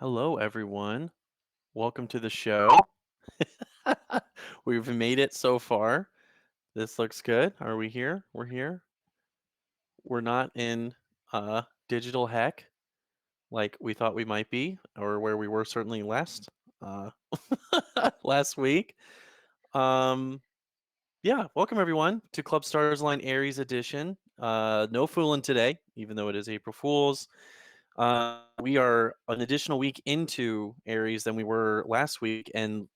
Hello, everyone. Welcome to the show. We've made it so far. This looks good. Are we here? We're here. We're not in digital heck like we thought we might be, or where we were certainly last uh, last week. Um, yeah, welcome everyone to Club Stars Line Aries edition. No fooling today, even though it is April Fools. We are an additional week into Aries than we were last week, and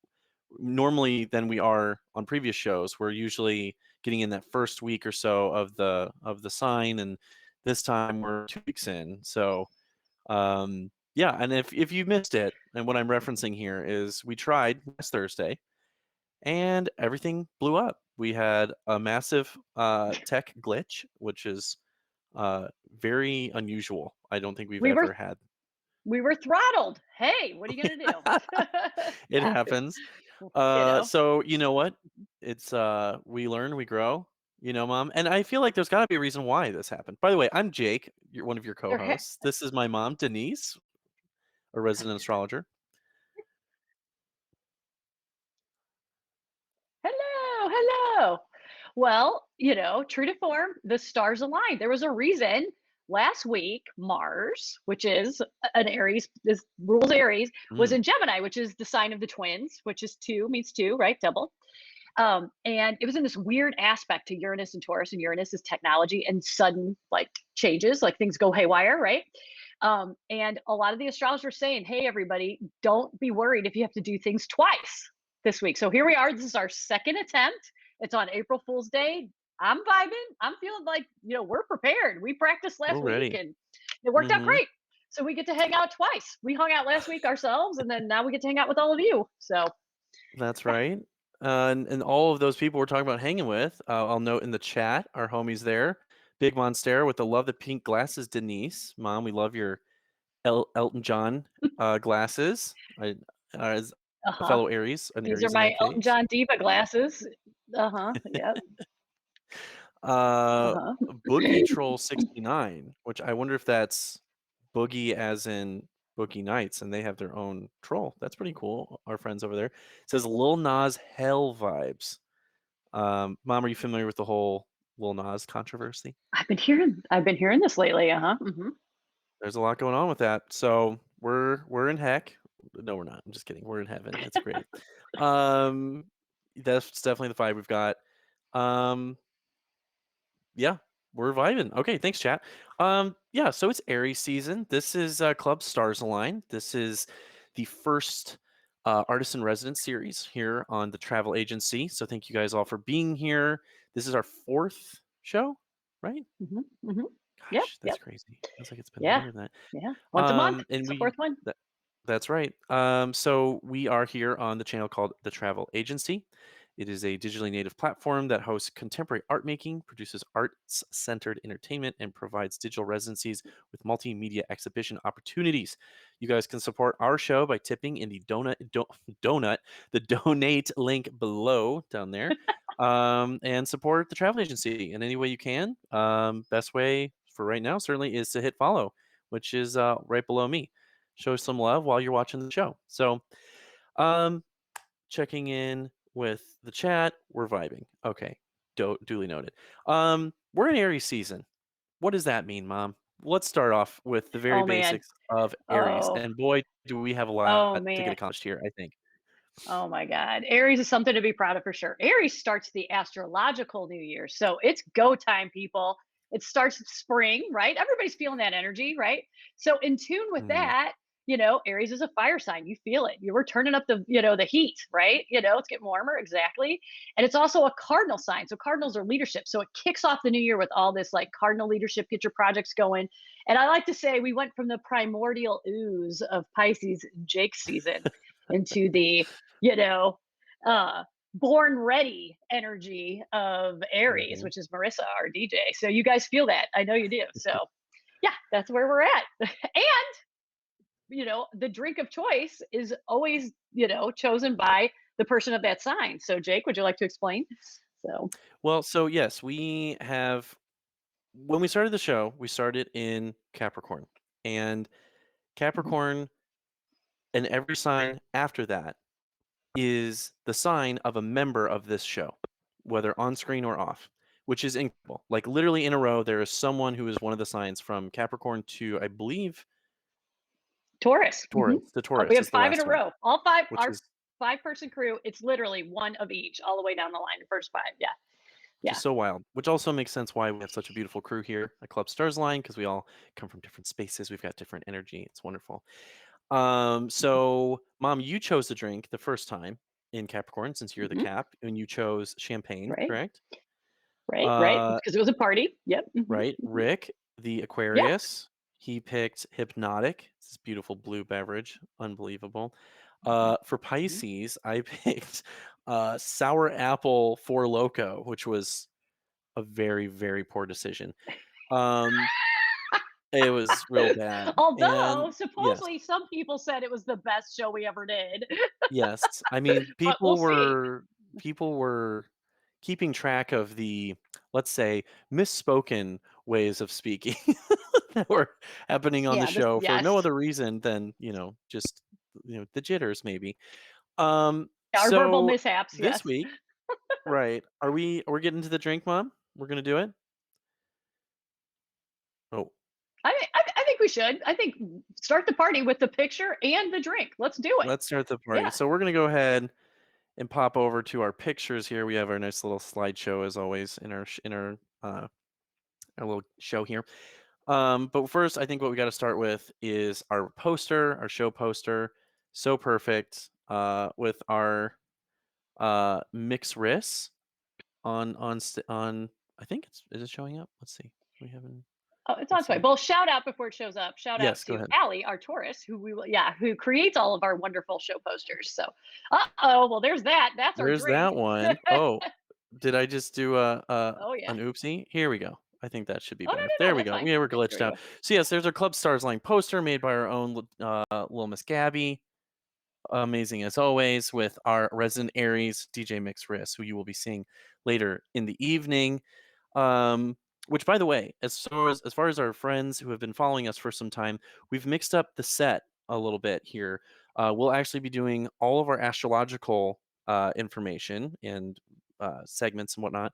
normally than we are on previous shows. We're usually getting in that first week or so of the sign, and this time we're 2 weeks in. So yeah, and if you missed it, and what I'm referencing here is we tried last Thursday, and everything blew up. We had a massive tech glitch, which is very unusual. I don't think we've We were ever had. we were throttled. Hey, what are you gonna do? It Happens, happens. you know? So you know what? It's we learn, we grow, Mom. And I feel like there's gotta be a reason why this happened. By the way, I'm Jake, you're one of your There ha co-hosts. This is my mom, Denise, a resident astrologer. Hello, hello. Well, true to form, the stars aligned. There was a reason last week, Mars, which is an Aries, this rules Aries, was Mm, in Gemini, which is the sign of the twins, which is two, means two, right? Double. And it was in this weird aspect to Uranus and Taurus, and Uranus is technology and sudden like changes, like things go haywire, right? And a lot of the astrologers were saying, "Hey, everybody, don't be worried if you have to do things twice this week." So here we are. This is our second attempt. It's on April Fool's Day. I'm vibing. I'm feeling like we're prepared. We practiced we're last week, ready. and it worked out Mhm. great. So we get to hang out twice. We hung out last week ourselves, and then now we get to hang out with all of you. So That's yeah. right. And all of those people we're talking about hanging with, I'll note in the chat, our homies there. Big Monster with the love the pink glasses, Denise. Mom, we love your Elton John glasses. As a Uh-huh. fellow Aries, an These are Aries in my that Elton case. John diva glasses. Uh-huh. Yep. Uh, Uh-huh. Boogie Troll 69, which I wonder if that's Boogie as in Boogie Nights, and they have their own troll. That's pretty cool. Our friends over there. It says Lil Nas Hell vibes. Mom, are you familiar with the whole Lil Nas controversy? I've been hearing this lately. Uh-huh. Mhm. There's a lot going on with that. So we're in heck. No, we're not. I'm just kidding. We're in heaven. It's great. Um, that's definitely the vibe we've got. Um, Yeah, we're vibing. Okay, thanks, chat. Yeah, so it's Aries season. This is Club Stars Align. This is the first artist in residence series here on the travel agency. So thank you guys all for being here. This is our fourth show, right? Mhm. Mhm. Yep, Gosh, that's yep. crazy. Feels like it's been Yeah. longer than Yeah. that. Once a month. And It's the fourth we one. that, that's right. So we are here on the channel called The Travel Agency. It is a digitally native platform that hosts contemporary art making, produces arts centered entertainment, and provides digital residencies with multimedia exhibition opportunities. You guys can support our show by tipping in the the donate link below down there, and support the travel agency in any way you can. Best way for right now certainly is to hit follow, which is right below me. Show some love while you're watching the show. So, um, checking in with the chat. We're vibing. Okay, duly noted. We're in Aries season. What does that mean, Mom? Let's start off with the very Oh man. basics of Aries, Oh. and boy, do we have a Oh lot to get man. accomplished here. I think. Oh my God. Aries is something to be proud of for sure. Aries starts the astrological new year. So it's go time, people. It starts spring, right? Everybody's feeling that energy, right? So in tune with Mhm. that, Aries is a fire sign. You feel it. You were turning up the heat, right? It's getting warmer, exactly. And it's also a cardinal sign. So cardinals are leadership. So it kicks off the new year with all this like cardinal leadership, get your projects going. And I like to say we went from the primordial ooze of Pisces Jake season into the you know, uh, born ready energy of Aries, Mhm. which is Marissa, our DJ. So you guys feel that. I know you do. So yeah, that's where we're at. And, the drink of choice is always, chosen by the person of that sign. So Jake, would you like to explain? So Well, so yes, we have. When we started the show, we started in Capricorn, and mhm, Capricorn and every sign after that is the sign of a member of this show, whether on screen or off, which is incredible. Like literally in a row, there is someone who is one of the signs from Capricorn to, I believe, Taurus. Taurus. The We Taurus have is the 5 in last a one, row. All 5 which our is 5-person crew, it's literally one of each all the way down the line, the first 5. Yeah. Yeah. just so wild. Which also makes sense why we have such a beautiful crew here at Club Stars Line, because we all come from different spaces. We've got different energy. It's wonderful. Mhm. So Mom, you chose the drink the first time in Capricorn since you're the Mhm. Cap, and you chose champagne, Right. correct? Right, Uh, because it was a party. Yep. right. Mhm. Rick, the Yeah. Aquarius, he picked Hypnotic. It's this beautiful blue beverage, unbelievable. Mhm. For Mhm. Pisces, I picked Sour Apple Four Loco, which was a very, very poor decision. Um, it was real bad. Although, And yes, supposedly some people said it was the best show we ever did, yes. I mean, but we'll see. people were keeping track of the, let's say, misspoken ways of speaking that were happening on the Yeah, this show for no yes. other reason than, just, the jitters maybe. Our verbal So mishaps, this yes. week, right, are we getting to the drink, Mom? We're gonna do it? Oh, I think we should. I think start the party with the picture and the drink. Let's do it. let's start the party. Yeah. So we're gonna go ahead and pop over to our pictures here. We have our nice little slideshow as always in our little show here. But first, I think what we got to start with is our poster, our show poster. So perfect. With our mix wrists on. I think is it showing up? Let's see. We haven't. Oh, it's on Let's its way. see. Well, shout out before it shows up. Shout out Yes, go to ahead. Allie, our Taurus, who creates all of our wonderful show posters. So, uh-oh, well, there's that. That's our There's drink. that one. Oh, did I just do Oh yeah. an oopsie? Here we go. I think that should be Oh no, better. no, There no, we that's go. fine. We were Okay, there glitched we out. go. So yes, there's our Club Stars Line poster made by our own little Miss Gabby. Amazing as always with our resident Aries DJ Mix Riss, who you will be seeing later in the evening. Um, which, by the way, as far as our friends who have been following us for some time, we've mixed up the set a little bit here. We'll actually be doing all of our astrological information and segments and whatnot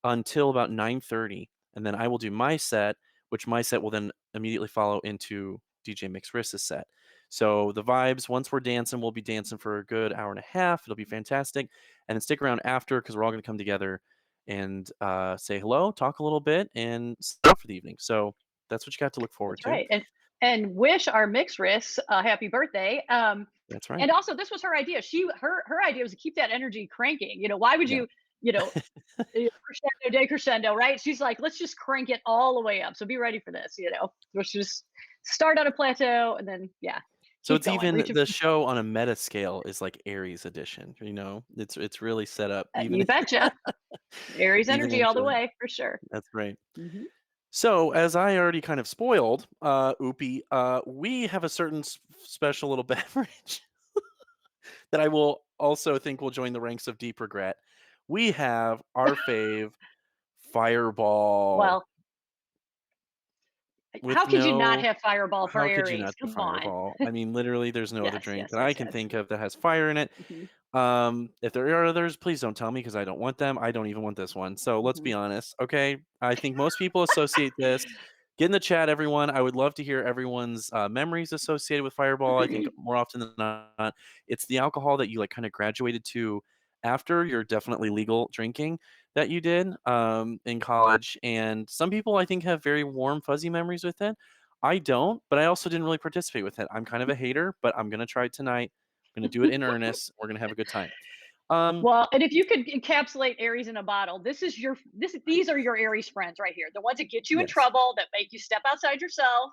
until about 9:30, and then I will do my set, which my set will then immediately follow into DJ Mix Riss's set. So the vibes, once we're dancing, we'll be dancing for a good hour and a half. It'll be fantastic. And then stick around after because we're all going to come together and say hello, talk a little bit, and start for the evening. So that's what you got to look forward That's to. right. And wish our mix wrists a happy birthday. That's right. And also this was her idea. Her idea was to keep that energy cranking. Why would Yeah. you know, crescendo, decrescendo, right? She's like, let's just crank it all the way up. So be ready for this. Let's just start on a plateau and then yeah, So keep it's going. even Reach the show on a meta scale is like Aries edition. It's really set up you betcha. Aries even energy all into the that. way for sure. That's right. Hmm. So, as I already kind of spoiled, Oopie, we have a certain special little beverage that I will also think will join the ranks of deep regret. We have our fave Fireball Well, how with could you not no. have Fireball for How could you Aries? not do Come on. Fireball? I mean, literally, there's no other Yes, drink yes, that I yes, can yes. think of that has fire in it. Hmm. If there are others, please don't tell me because I don't want them. I don't even want this one. So let's Hmm. be honest, okay? I think most people associate this. Get in the chat, everyone. I would love to hear everyone's memories associated with Fireball. I think more often than not, it's the alcohol that you like kind of graduated to after your definitely legal drinking that you did in college. And some people I think have very warm, fuzzy memories with it. I don't, but I also didn't really participate with it. I'm kind of a hater, but I'm gonna try it tonight. I'm gonna do it in earnest. We're gonna have a good time. Um, Well, and if you could encapsulate Aries in a bottle, these are your Aries friends right here. The ones that get you in yes, trouble, that make you step outside yourself,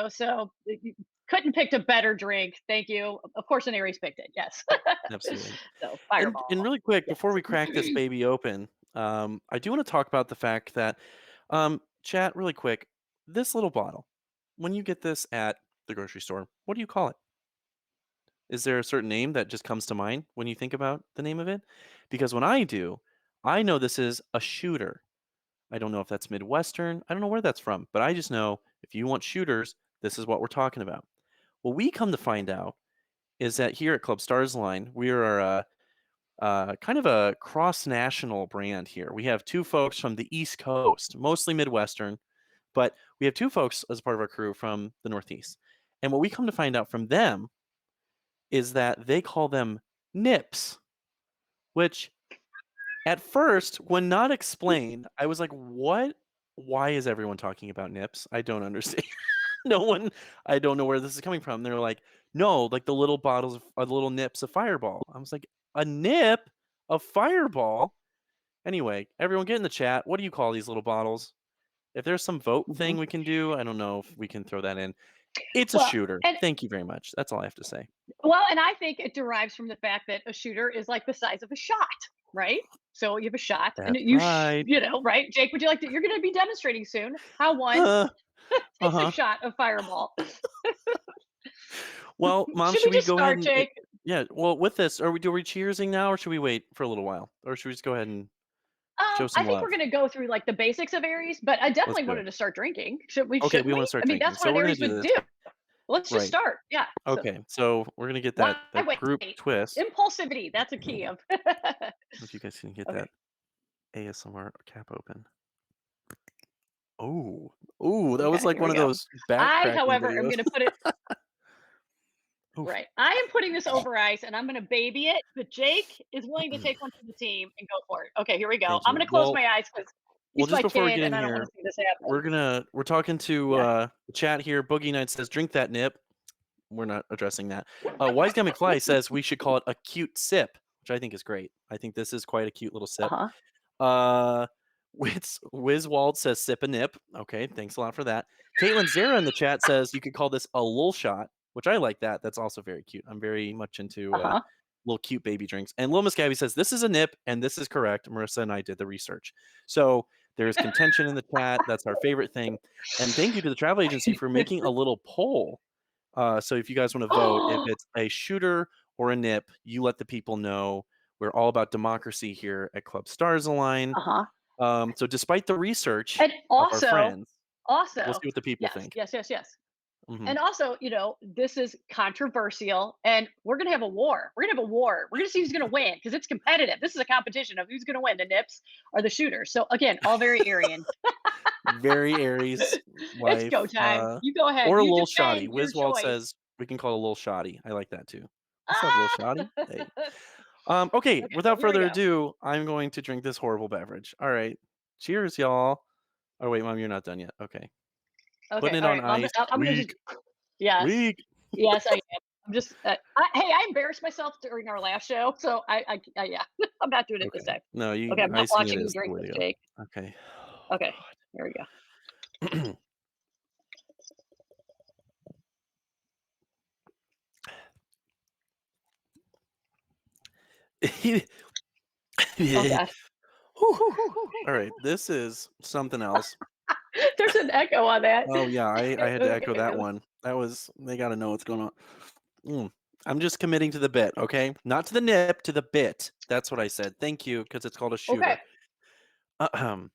so you couldn't picked a better drink. Thank you. Of course an Aries picked it. Yes. absolutely. So And Fireball. really quick before Yes. we crack this baby open, I do want to talk about the fact that, chat, really quick, this little bottle, when you get this at the grocery store, what do you call it? Is there a certain name that just comes to mind when you think about the name of it? Because when I do, I know this is a shooter. I don't know if that's Midwestern. I don't know where that's from, but I just know if you want shooters, this is what we're talking about. Well, we come to find out is that here at Club Stars Line, we are kind of a cross-national brand here. We have two folks from the East Coast, mostly Midwestern, but we have two folks as part of our crew from the Northeast. And what we come to find out from them is that they call them nips, which at first, when not explained, I was like, "What? Why is everyone talking about nips? I don't understand." No one I don't know where this is coming from. They're like, "No, like the little bottles of the little nips of Fireball." I was like, "A nip of Fireball?" Anyway, everyone get in the chat. What do you call these little bottles? If there's some vote thing Mhm. we can do, I don't know if we can throw that in. It's a Well, shooter. and Thank you very much. That's all I have to say. and I think it derives from the fact that a shooter is like the size of a shot, right? So you have a shot, and That's right. right? Jake, would you like to? You're going to be demonstrating soon how one takes a Uh-huh. shot of Fireball. Well, mom, Should should we we just go ahead start, and Jake? yeah, well, with this, are we cheersing now or should we wait for a little while? Or should we just go ahead and show I some think we're love? going to go through like the basics of Aries, but I Let's definitely do it. wanted to start drinking. Should we? Okay, Shouldn't we wanna we? start I mean, drinking. that's So what we're gonna Aries do would this. do. Let's just Right. start. Yeah. So Okay. So we're gonna get why that wait? group twist. Impulsivity. That's a key of. If you guys can get Okay. that ASMR cap open. Oh. Ooh, that was Okay. like Here we one of go. those back I, cracking however, am videos. going to put it Oof. right. I am putting this over ice, and I'm going to baby it. But Jake is willing to take one for the team and go for it. Okay. Here we go. Thank I'm you. going to close Well my eyes because well, he's just my before we kid, get in and I don't want here, to see this happen. we're talking to, Yeah. the chat here. Boogie Night says, "Drink that nip." We're not addressing that. Wise Guy McFly says we should call it a cute sip, which I think is great. I think this is quite a cute little Uh sip. huh. Uh, Wizwald says sip a nip. Okay, thanks a lot for that. Caitlin Zara in the chat says you could call this a lul shot, which I like that. That's also very cute. I'm very much into Uh huh. little cute baby drinks. And Lil Miss Gabby says this is a nip, and this is correct. Marissa and I did the research. So there's contention in the chat. That's our favorite thing. And thank you to the travel agency for making a little poll. So if you guys want to vote, if Oh. it's a shooter or a nip, you let the people know. We're all about democracy here at Club Stars Align. Uh huh. So despite the research And of our also, friends, we'll also, see what the people yes, think. yes, yes, yes. Mhm. And also, this is controversial, and we're gonna have a war. We're gonna have a war. We're gonna see who's gonna win because it's competitive. This is a competition of who's gonna win, the Nips or the shooters. So again, all very Aryan. Very Aries It's go wife, time. You go ahead. or a You little shoddy. defend your Wiswald choice. says we can call it a little shoddy. I like that too. What's up, little Ah! shoddy? Hey. Okay, Okay, so without here we further go. ado, I'm going to drink this horrible beverage. All right. Cheers, y'all. Oh wait, mom, you're not done yet. Okay. Okay, Putting it all on right. Well, ice. I'm gonna just Weak. yes, Weak. yes, I am. I'm just. Hey, I embarrassed myself during our last show, so yeah, I'm not doing it this Okay. time. No, Okay, you I'm not icing it watching you is the drink way this, to go. Jake. Okay. Oh Okay, here we go. god. Oh God. Whew. All right, this is something else. There's an echo on that. Oh yeah, I had to echo Okay. that one. That was they got to know what's going on. Mm. I'm just committing to the bit, okay? Not to the nip, to the bit. That's what I said. Thank you, because it's called a Okay. shooter. Ahem.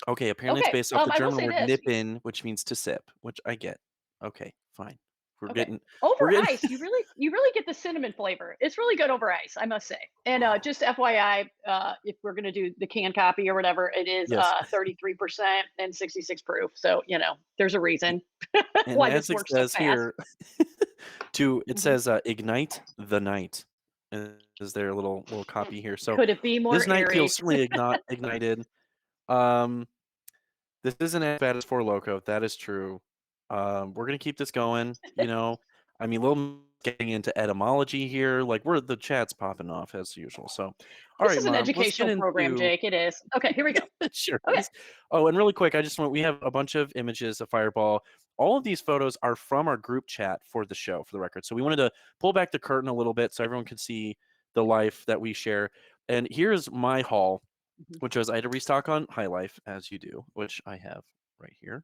Okay, apparently it's Okay. based off the I will German say word this. nippen, which means to sip, which I get. Okay, fine. We're Okay. getting Over we're getting ice, you really get the cinnamon flavor. It's really good over ice, I must say. And just FYI, if we're gonna do the can copy or whatever, it is yes. 33% and 66 proof. So there's a reason And why as this it works so says fast. here, to it Mhm. says ignite the night is their little copy here. So Could it be more this night feels Aries? certainly ignited. Um, this isn't as bad as Four Loco. That is true. We're gonna keep this going. I mean, little getting into etymology here. Like we're the chat's popping off as usual. So, all This right, is an mom, let's get educational program, into Jake. It is. Okay, here we go. sure Okay. is. Oh, and really quick, we have a bunch of images of Fireball. All of these photos are from our group chat for the show, for the record. So we wanted to pull back the curtain a little bit so everyone could see the life that we share. And here's my haul, Mhm. which was I had to restock on High Life, as you do, which I have right here.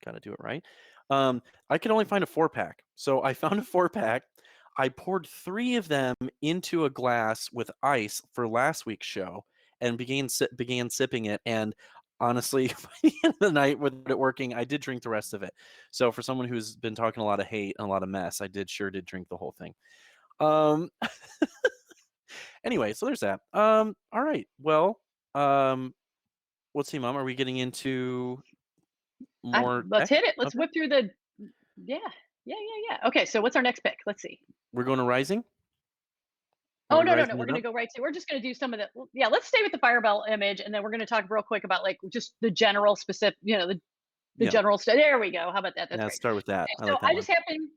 Got to do it right. I could only find a 4-pack. So I found a 4-pack. I poured 3 of them into a glass with ice for last week's show and began sipping it. And honestly, by the end of the night with it working, I did drink the rest of it. So for someone who's been talking a lot of hate and a lot of mess, I did drink the whole thing. Um, anyway, so there's that. All right. Well, um, let's see, Mom. Are we getting into more Let's tech? hit it. Let's Okay. whip through the yeah. Yeah. Okay, so what's our next pick? Let's see. We're going to Rising. Are Oh, we no, no, no, rising we're it gonna up? go right to we're just gonna do some of the yeah, let's stay with the Fireball image, and then we're gonna talk real quick about, like, just the general specific the Yeah. general stu there we go, how about that? That's Yeah. Let's great. start with that. Okay, I so like that I one. just happen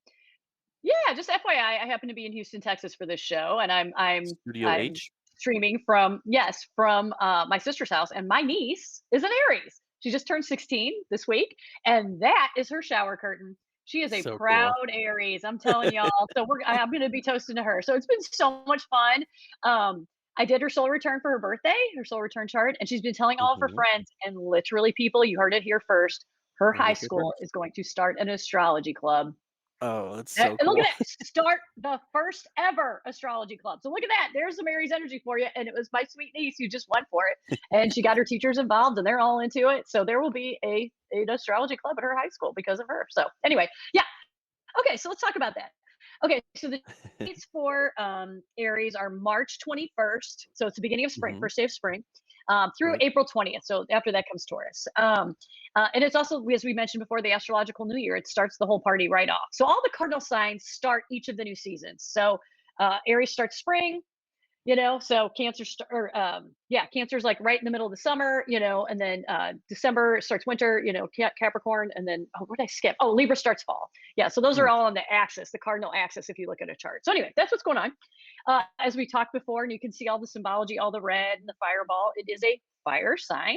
yeah, just FYI, I happen to be in Houston, Texas for this show, and Studio I'm H. streaming from yes, from, my sister's house, and my niece is an Aries. She just turned 16 this week, and that is her shower curtain. She is a So cool. proud Aries, I'm telling y'all. So I'm gonna be toasting to her. So it's been so much fun. I did her soul return for her birthday, her soul return chart, and she's been telling all of her Hmm. friends, and literally, people, you heard it here first. Her Heard high it here school first. is going to start an astrology club. Oh, that's And so look at cool. that, start the first ever astrology club. So look at that. There's some Aries energy for you. And it was my sweet niece who just went for it. And she got her teachers involved and they're all into it. So there will be an astrology club at her high school because of her. So anyway, yeah. Okay, so let's talk about that. Okay, so the dates for Aries are March 21st. So it's the beginning of spring, Hmm. first day of spring, through Right. April 20th. So after that comes Taurus. And it's also, as we mentioned before, the astrological new year. It starts the whole party right off. So all the cardinal signs start each of the new seasons. So Aries starts spring, so Cancer's like right in the middle of the summer, and then December starts winter, Capricorn, and then what did I skip? Oh, Libra starts fall. Yeah, so those are Hmm. all on the axis, the cardinal axis, if you look at a chart. So anyway, that's what's going on. As we talked before, and you can see all the symbology, all the red and the fireball. It is a fire sign,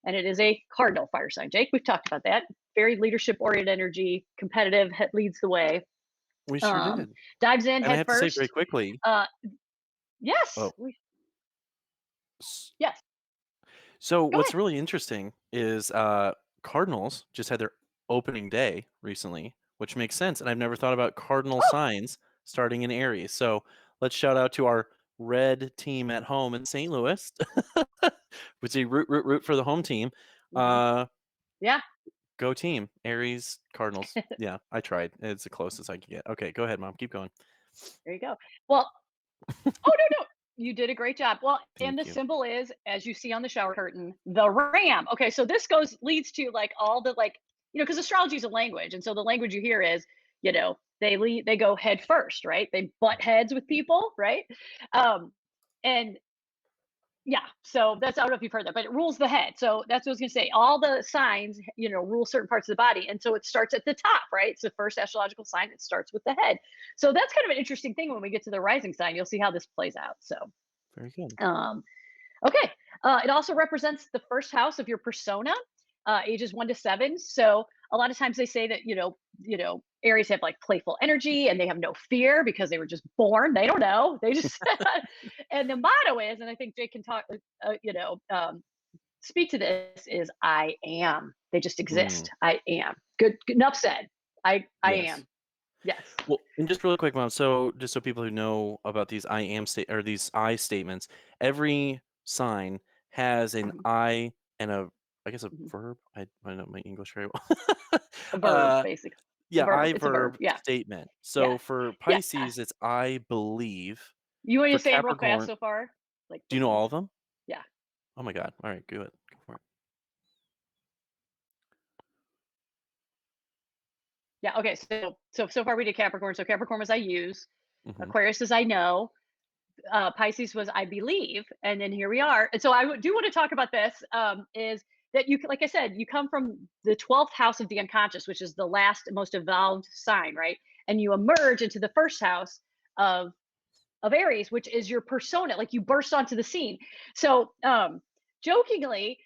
and it is a cardinal fire sign. Jake, we've talked about that. Very leadership oriented energy, competitive, leads the way. We sure Um, did. Dives in And I head have to say very first. quickly. Uh, yes, Oh, s- yes. so Go what's ahead. really interesting is Cardinals just had their opening day recently, which makes sense. And I've never thought about cardinal Oh, signs starting in Aries. So let's shout out to our red team at home in St. Louis. Which a root for the home team. mhm. Uh, Yeah, Go team. Aries Cardinals. Yeah, I tried. It's the closest I could get. Okay, go ahead, Mom. Keep going. there you go. Well, oh, no, no, you did a great job. Well, and Thank the you. symbol is, as you see on the shower curtain, the ram. Okay, so this leads to like all the like, because astrology is a language, and so the language you hear is, they go head first, right? They butt heads with people, right? Um, and Yeah, so that's I don't know if you've heard that, but it rules the head. So that's what I was gonna say. All the signs, rule certain parts of the body. And so it starts at the top, right? It's the first astrological sign. It starts with the head. So that's kind of an interesting thing when we get to the rising sign. You'll see how this plays out. So Very good. um, okay. It also represents the first house of your persona, ages 1 to 7. So a lot of times they say that Aries have like playful energy and they have no fear because they were just born. They don't know. They just and the motto is, and I think Jake can talk, speak to this is I am. They just Mm, exist. I am. Good. Enough said. I yes. am. Yes. Well, and just really quick, Mom. So, just so people who know about these I am state or these I statements, every sign has an Mhm, I and I guess a mhm. verb. I don't know my English very well. A verb, uh, basically. yeah, Verb. I It's a verb. verb Yeah. statement. Yeah. So for Yeah. Pisces, it's I believe. You want to For say them real fast Capricorn, so far? Like do you which know all ones? of them? Yeah. Oh my god. All right, good. Go for it. Yeah. Okay. So far we did Capricorn. So Capricorn was I use. Mhm. Aquarius is I know. Pisces was I believe, and then here we are. And so do want to talk about this. Is that like I said, you come from the 12th house of the unconscious, which is the last most evolved sign, right? And you emerge into the first house of Aries, which is your persona. Like you burst onto the scene. So jokingly,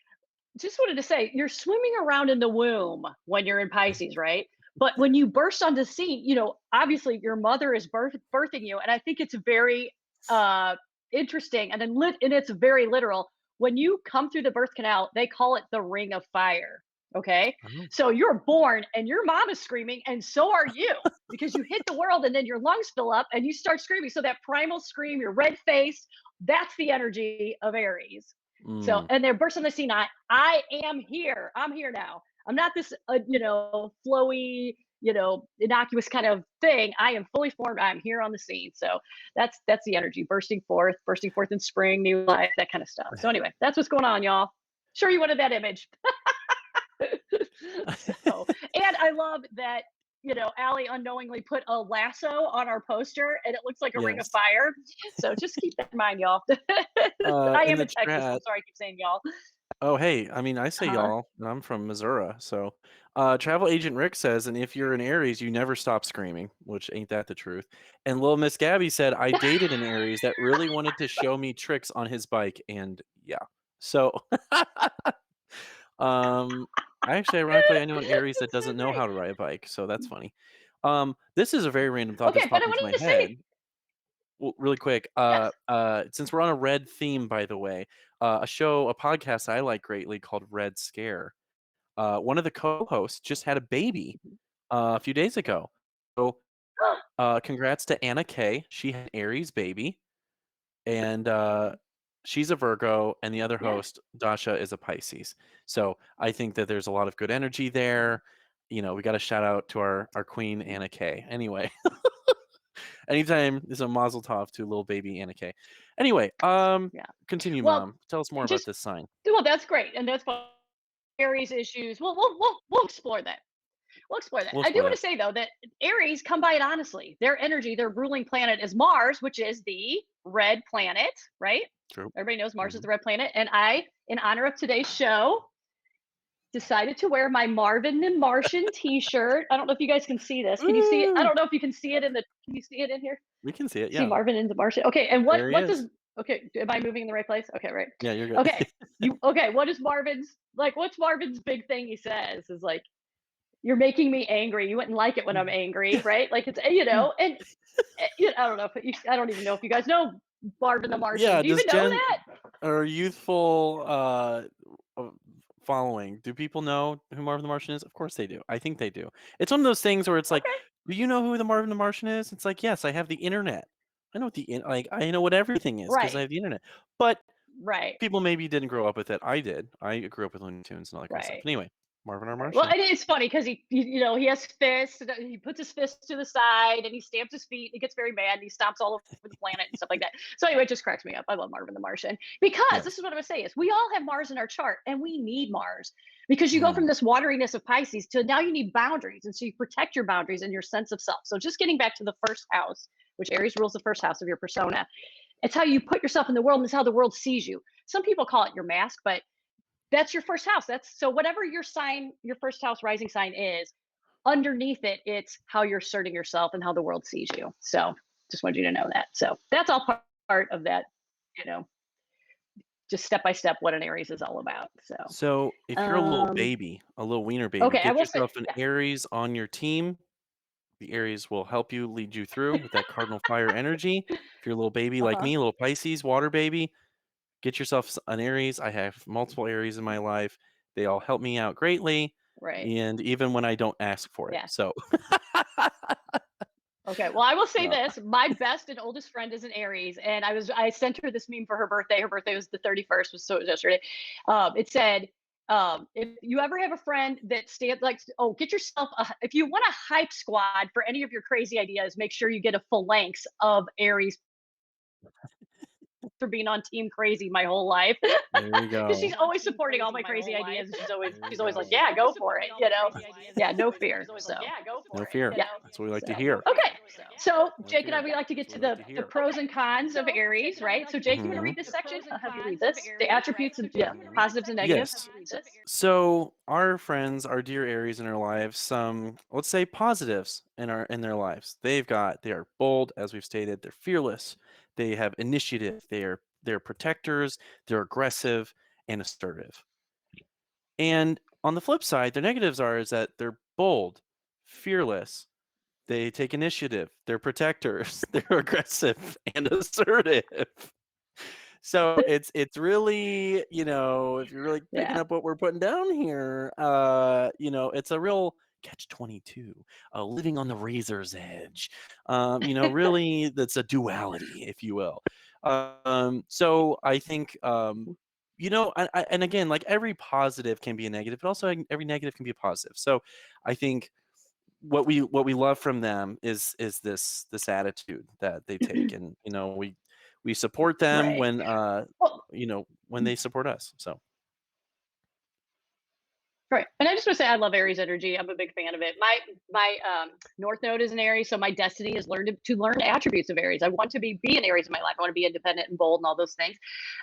just wanted to say you're swimming around in the womb when you're in Pisces, right? But when you burst onto the scene, obviously your mother is birthing you, and I think it's very uh, interesting, and and it's very literal. When you come through the birth canal, they call it the ring of fire. Okay, Oh. so you're born, and your mom is screaming, and so are you, because you hit the world, and then your lungs fill up, and you start screaming. So that primal scream, you're red faced. That's the energy of Aries. So, Mm. and they're bursting the scene. I am here. I'm here now. I'm not this, flowy, innocuous kind of thing. I am fully formed. I'm here on the scene. So that's the energy, bursting forth in spring, new life, that kind of stuff. So anyway, that's what's going on, y'all. Sure, you wanted that image. So, and I love that, Allie unknowingly put a lasso on our poster and it looks like a ring of Yes. fire. So just keep that in mind, y'all. I In am the in Texas. I'm chat. sorry I keep saying y'all. Oh, hey, I mean, I say Uh-huh. y'all, and I'm from Missouri, so Travel Agent Rick says, and if you're an Aries, you never stop screaming, which ain't that the truth. And Little Miss Gabby said, I dated an Aries that really wanted to show me tricks on his bike, and yeah. So, um, ironically, I know an Aries that That's so doesn't know great. how to ride a bike, so that's funny. This is a very random thought that's Okay, but I popped into my wanted to say, head. Well, really quick, yes. since we're on a red theme, by the way, a podcast I like greatly called Red Scare. One of the co-hosts just had a baby a few days ago. So, congrats to Anna Kay. She had an Aries baby, and she's a Virgo, and the other Yeah. host, Dasha, is a Pisces. So I think that there's a lot of good energy there. We got to shout out to our queen Anna Kay. Anyway, anytime there's a Mazel Tov to little baby Anna Kay. Anyway, Yeah. continue, Well, Mom. Tell us more about just this sign. well, that's great. And that's fine. Aries issues. We'll explore that. We'll explore that. We'll I do explore want that. to say though that Aries come by it honestly. Their energy, their ruling planet is Mars, which is the red planet, right? True. Everybody knows Mars is Hmm. the red planet. And I, in honor of today's show, decided to wear my Marvin the Martian t-shirt. I don't know if you guys can see this. Can you see it? I Woo! don't know if you can see it can you see it in here? We can see it. See Yeah, Marvin and the Martian. Okay, and there he what is. does okay, am I moving in the right place? Okay, right. Yeah, you're good. Okay. What is Marvin's what's Marvin's big thing he says is like, you're making me angry. You wouldn't like it when I'm angry, right? Like it's and I don't know if I don't even know if you guys know Marvin the Martian. Yeah, Do you does even know Jen that? or youthful uh, following, do people know who Marvin the Martian is? Of course they do. I think they do. It's one of those things where it's like, Okay. do you know who the Marvin the Martian is? It's like, yes, I have the internet. I know what like I know what everything is because I Right. have the internet. But Right. people maybe didn't grow up with it. I did. I grew up with Looney Tunes and all that kind of stuff. Right. But anyway, Marvin our Right. Well, Martian. it is funny because he has fists. He puts his fists to the side and he stamps his feet. He gets very mad and he stomps all over the planet and stuff like that. So anyway, it just cracks me up. I love Marvin the Martian because this Yes. is what I would say is we all have Mars in our chart and we need Mars because you go Mm. from this wateriness of Pisces to now you need boundaries and so you protect your boundaries and your sense of self. So just getting back to the first house, which Aries rules the first house of your persona. It's how you put yourself in the world and it's how the world sees you. Some people call it your mask, but that's your first house. That's so whatever your sign, your first house rising sign is, underneath it, it's how you're asserting yourself and how the world sees you. So just wanted you to know that. So that's all part of that, you know, just step by step what an Aries is all about. So So if you're a little um baby, a little wiener baby, okay, I get will say yourself an yeah. Aries on your team. The Aries will help you, lead you through with that cardinal fire energy. If you're a little baby like Uh-huh. me, a little Pisces, water baby, get yourself an Aries. I have multiple Aries in my life. They all help me out greatly, Right. and even when I don't ask for it. Yeah. So, Okay. Well, I will say no. this. My best and oldest friend is an Aries, and I sent her this meme for her birthday. Her birthday was the 31st, so it was yesterday. It said, if you ever have a friend that stands like, oh, get yourself if you want a hype squad for any of your crazy ideas, make sure you get a phalanx of Aries for being on Team Crazy my whole life. There you Because she's go. always supporting all my crazy ideas. And There you she's always like, go. yeah, go for it. Yeah, no fear. So No fear. yeah. That's what we like So to hear. okay. So No Jake and I fear. we like to get That's what to we like to the hear. pros and cons of Aries, right? So Jake, you want to Hmm. read this section? I'll have you read this. The attributes of yeah, positives and negatives. Yes. So, So our friends, our dear Aries in our lives, some let's say positives in their lives. They are bold, as we've stated, they're fearless, they have initiative, they're protectors, they're aggressive and assertive. And on the flip side, their negatives are is that they're bold, fearless, they take initiative, they're protectors, they're aggressive and assertive. So it's really, if you're really picking yeah. up what we're putting down here, it's a real catch 22, living on the razor's edge. Really, that's a duality, if you will. So I think, and again, like every positive can be a negative, but also every negative can be a positive. So I think what we love from them is this attitude that they take, and we support them Right. when Well, when they support us. So right. And I just want to say I love Aries energy. I'm a big fan of it. My North Node is an Aries, so my destiny is to learn attributes of Aries. I want to be an Aries in my life. I want to be independent and bold and all those things.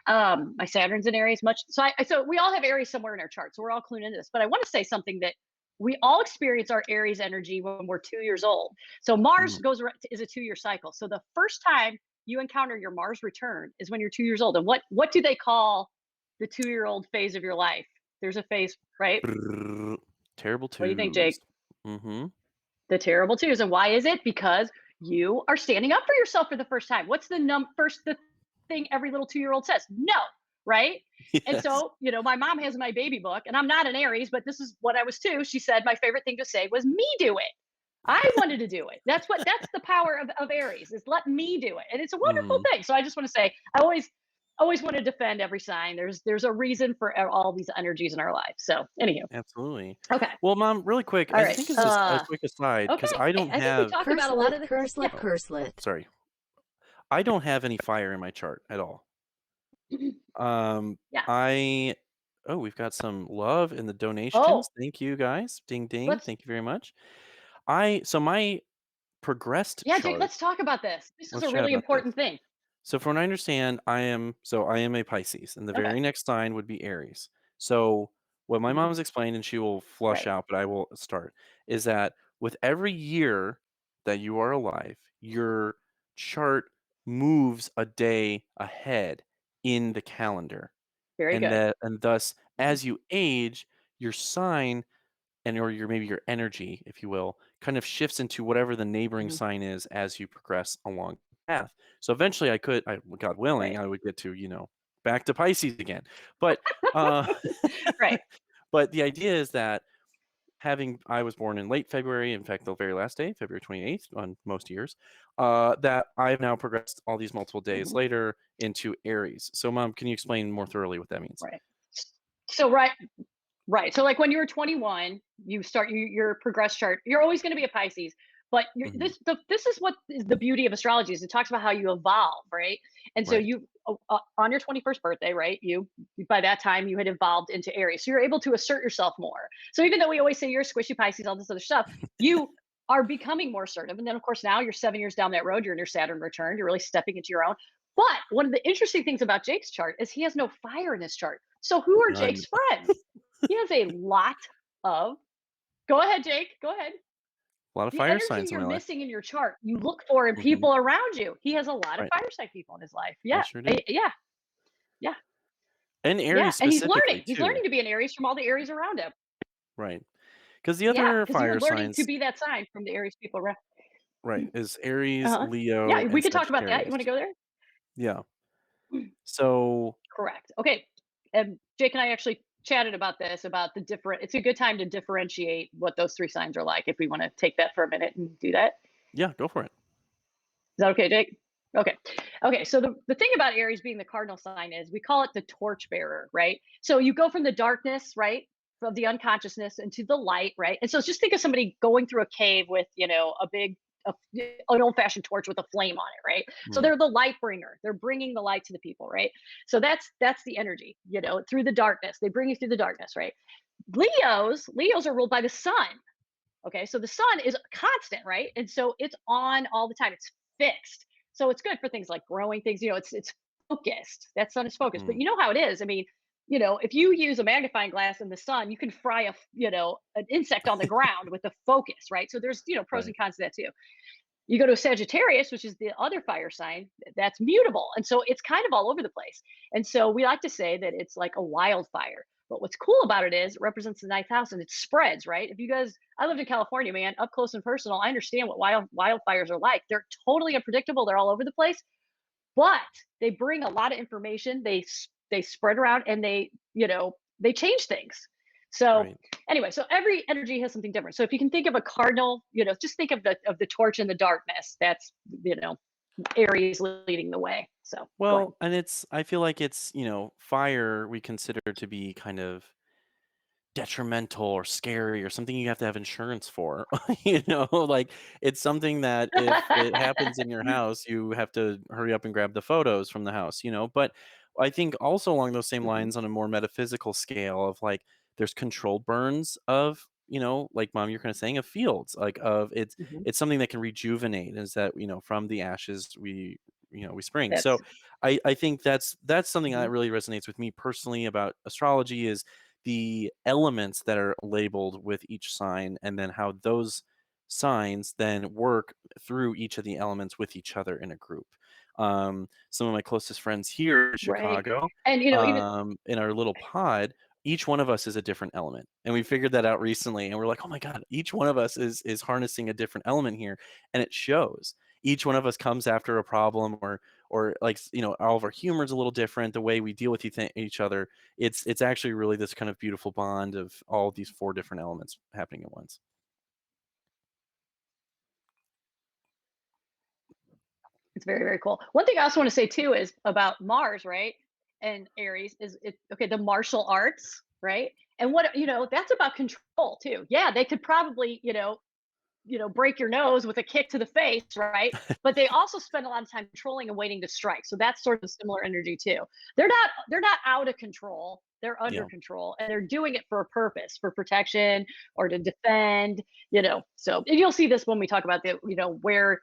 My Saturn's in Aries much. So we all have Aries somewhere in our chart. So we're all clued into this. But I want to say something that we all experience our Aries energy when we're 2 years old. So Mars mhm. is a 2 year cycle. So the first time you encounter your Mars return is when you're 2 years old. And what do they call the 2 year old phase of your life? There's a phase, right? Brrr. Terrible What do you think, twos. Jake? Mm-hmm. The terrible twos. And why is it? Because you are standing up for yourself for the first time. What's the thing every little 2 year old says? No, right? And Yes. so, my mom has my baby book, and I'm not an Aries, but this is what I was too. She said my favorite thing to say was me do it. I wanted to do it. That's the power of Aries, is let me do it. And it's a wonderful Mhm. thing. So I just want to say I always want to defend every sign. There's a reason for all these energies in our life. So anywho. Absolutely. Okay. Well, Mom, really quick, All I right. think as a quick aside, Okay. because I don't I think we have talked about a lot Curslet, of the curslet, yeah. oh, curslet. sorry. I don't have any fire in my chart at all. Um, Yeah. I oh, we've got some love in the donations. Oh, Thank you guys. Ding ding. let's Thank you very much. My progressed yeah, Jake, chart. let's talk about this. This is Let's a chat really about this. important thing. So from what I understand, I am a Pisces, and the Okay. very next sign would be Aries. So what my Mhm. mom has explained, and she will flush Right. out, but I will start, is that with every year that you are alive, your chart moves a day ahead in the calendar. Very And good. that and thus Mhm. as you age, your sign and or your maybe your energy, if you will, kind of shifts into whatever the neighboring Mhm. sign is as you progress along the path. So eventually God willing, Right. I would get to, back to Pisces again. But uh Right. but the idea is that I was born in late February, in fact, the very last day, February 28th on most years, that I've now progressed all these multiple days Mhm. later into Aries. So Mom, can you explain more thoroughly what that means? Right. So right. So like when you were 21, your progress chart. You're always going to be a Pisces, but Mhm. this is what is the beauty of astrology is it talks about how you evolve, right? And so Right. you on your 21st birthday, right? By that time you had evolved into Aries, so you're able to assert yourself more. So even though we always say you're a squishy Pisces, all this other stuff, you are becoming more assertive. And then of course now you're 7 years down that road. You're in your Saturn return. You're really stepping into your own. But one of the interesting things about Jake's chart is he has no fire in his chart. So who are None. Jake's friends? He has a lot of go ahead, Jake, go ahead. A lot of The fire energy signs in you're my life. missing in your chart, you look for in Mhm. people around you. He has a lot of Right. fire sign people in his life. I Yeah. sure do. Yeah. Yeah. And Yeah. Aries And he's specifically learning. He's too. learning to be an Aries from all the Aries around him. Right. Because the Yeah. other Because you're fire learning to signs, be that sign from the Aries people around. right, is Aries, Uh-huh. Leo, Yeah. We and could talk about that. You Sagittarius. want to go there? Yeah. So Correct. Okay. And Jake and I actually chatted about this, about the different, it's a good time to differentiate what those three signs are like if we want to take that for a minute and do that. yeah, go for it. Is that okay, Jake? Okay. Okay. So the thing about Aries being the cardinal sign is we call it the torchbearer, right? So you go from the darkness, right? From the unconsciousness into the light, right? And so just think of somebody going through a cave with, an old fashioned torch with a flame on it, right? So Mm, they're the light bringer. They're bringing the light to the people, right? So that's the energy, through the darkness. They bring you through the darkness, right? Leos are ruled by the sun. Okay, so the sun is constant, right? And so it's on all the time. It's fixed. So it's good for things like growing things. It's focused. That sun is focused. But mm, you know how it is. I mean, if you use a magnifying glass in the sun, you can fry an insect on the ground with the focus, right? So there's pros right, and cons to that too. You go to Sagittarius, which is the other fire sign, that's mutable. And so it's kind of all over the place. And so we like to say that it's like a wildfire. But what's cool about it is it represents the ninth house and it spreads, right? If you guys, I lived in California, man, up close and personal. I understand what wildfires are like. They're totally unpredictable. They're all over the place, but they bring a lot of information. They spread around and they change things. So right. anyway, so every energy has something different. So if you can think of a cardinal, just think of the torch in the darkness. That's you know Aries leading the way. So go ahead. Well, and I feel like it's, fire we consider to be kind of detrimental or scary or something you have to have insurance for. Like it's something that if it happens in your house, you have to hurry up and grab the photos from the house. But I think also along those same Mhm, lines on a more metaphysical scale of like there's controlled burns of, like mom, you're kind of saying of fields, like of mhm. it's something that can rejuvenate is that, from the ashes we spring. So That's I think that's something mhm, that really resonates with me personally about astrology is the elements that are labeled with each sign and then how those signs then work through each of the elements with each other in a group. Some of my closest friends here in right. Chicago, And, even in our little pod, each one of us is a different element, and we figured that out recently. And we're like, "Oh my god, each one of us is harnessing a different element here," and it shows. Each one of us comes after a problem, or like all of our humor is a little different. The way we deal with each other, it's actually really this kind of beautiful bond of all of these four different elements happening at once. it's very, very cool. One thing I also wanna say too is about Mars, right, and Aries is it okay, the martial arts, right? And that's about control too. Yeah, they could probably, break your nose with a kick to the face, right? But they also spend a lot of time controlling and waiting to strike. So that's sort of similar energy too. They're not out of control. They're under Yeah, control and they're doing it for a purpose, for protection or to defend. So and you'll see this when we talk about where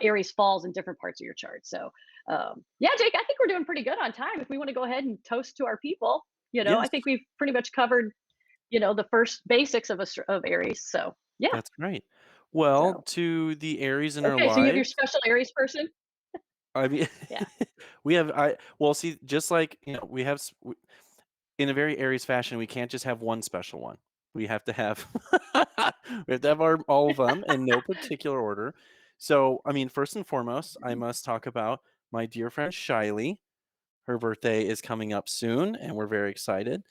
Aries falls in different parts of your chart. So yeah, Jake, I think we're doing pretty good on time. If we want to go ahead and toast to our people, I yes, think we've pretty much covered the first basics of Aries. So yeah. that's great. Well, So to the Aries in our okay, so you have your lives, special Aries person? I mean, Yeah. we have I well, see, just like we have in a very Aries fashion, we can't just have one special one. We have to have we have to have all of them in no particular order. So, I mean, first and foremost, I Mhm. must talk about my dear friend Shiley. Her birthday is coming up soon, and we're very excited.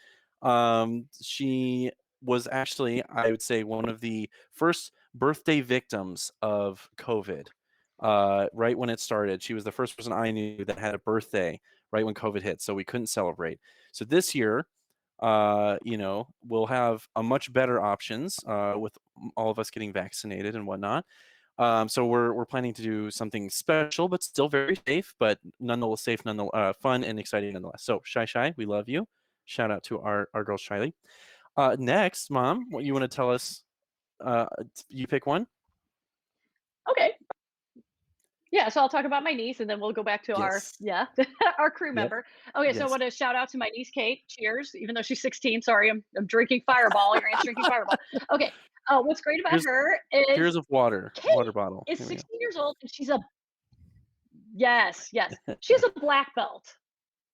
She was actually, I would say, one of the first birthday victims of COVID. Right when it started, she was the first person I knew that had a birthday right when COVID hit, so we couldn't celebrate. So this year, we'll have a much better options with all of us getting vaccinated and whatnot. So we're planning to do something special, but still very safe, but nonetheless safe, nonetheless fun and exciting nonetheless. So Shy, we love you. Shout out to our girl Shiley. Next, Mom, what you want to tell us? You pick one. Okay. Yeah, so I'll talk about my niece and then we'll go back to our Yes. yeah, our crew Yep. member. Okay, so I Yes. want to shout out to my niece Kate. Cheers, even though she's 16. Sorry, I'm drinking Fireball. Your aunt's drinking Fireball. Okay. What's great about Here's her is here's of water. Water Kate bottle. is Here we go. 16 years old and she's a yes, yes. She's a black belt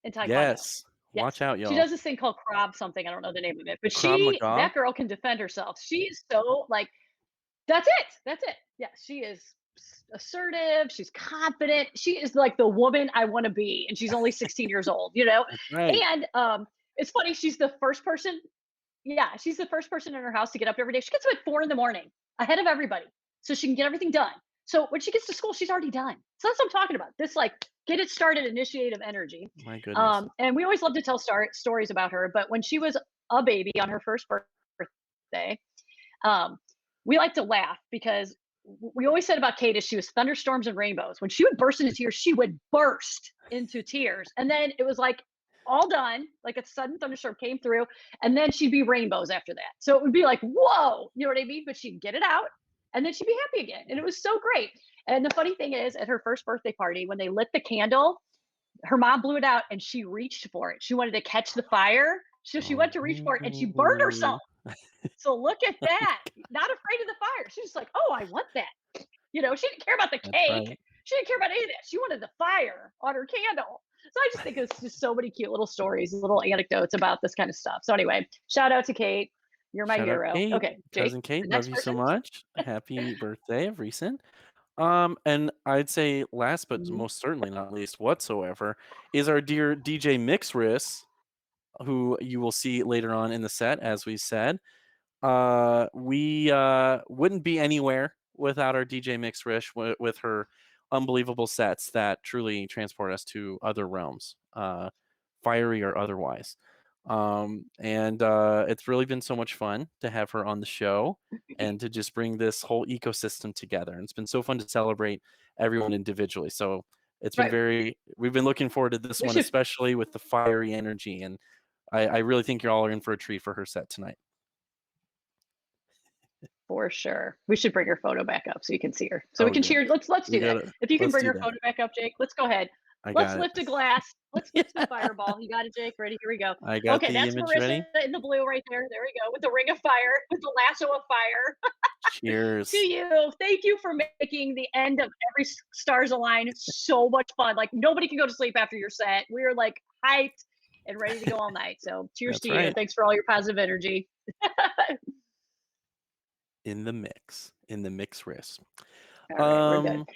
in Taekwondo. Yes. Watch Yes. out, She y'all. does this thing called Krav something. I don't know the name of it, but Krav Maga. that girl can defend herself. She's so like that's it. That's it. Yeah, she is assertive. She's confident. She is like the woman I want to be, and she's only 16 years old. That's right. And it's funny. She's the first person. Yeah, she's the first person in her house to get up every day. She gets up at 4 in the morning, ahead of everybody, so she can get everything done. So when she gets to school, she's already done. So that's what I'm talking about. This like get it started, initiative energy. My goodness. And we always love to tell stories about her. But when she was a baby on her first birthday, um, we like to laugh because we always said about Kate is she was thunderstorms and rainbows. When she would burst into tears, she would burst into tears. And then it was like all done, like a sudden thunderstorm came through, and then she'd be rainbows after that. So it would be like, whoa, you know what I mean? But she'd get it out and then she'd be happy again. And it was so great. And the funny thing is, at her first birthday party, when they lit the candle, her mom blew it out and she reached for it. She wanted to catch the fire. So she went to reach for it and she burned herself. Oh, So look at that. Not afraid of the fire. She's just like, "Oh, I want that." She didn't care about the that's cake. right. She didn't care about any of that. She wanted the fire on her candle. So I just think it's just so many cute little stories, little anecdotes about this kind of stuff. So anyway, shout out to Kate. You're my Shout out hero. Kate, Okay, Jake, cousin Kate, the love next you so person. much. Happy birthday of recent. And I'd say last but Mhm. most certainly not least whatsoever is our dear DJ Mixris, who you will see later on in the set, as we said. We wouldn't be anywhere without our DJ Mixrish with her unbelievable sets that truly transport us to other realms, fiery or otherwise. And it's really been so much fun to have her on the show and to just bring this whole ecosystem together. And it's been so fun to celebrate everyone individually. So it's been Right. we've been looking forward to this We one, should especially with the fiery energy. And I really think you all are in for a treat for her set tonight. For sure. We should bring her photo back up so you can see her. So we Oh can yeah, cheer. Let's we do that. gotta If you can let's bring do her that. photo back up, Jake, let's go ahead. I Let's got it. lift a glass. Let's do fireball. You got it, Jake. Ready? Here we go. I got Okay, the that's image ready. Marissa in the blue right there. There we go. With the ring of fire, with the lasso of fire. To Cheers. you. Thank you for making the end of every stars align so much fun. Like nobody can go to sleep after your set. We're like hyped and ready to go all night. So cheers That's to you. right. Thanks for all your positive energy. In the mix wrist. All right, we're good. Um.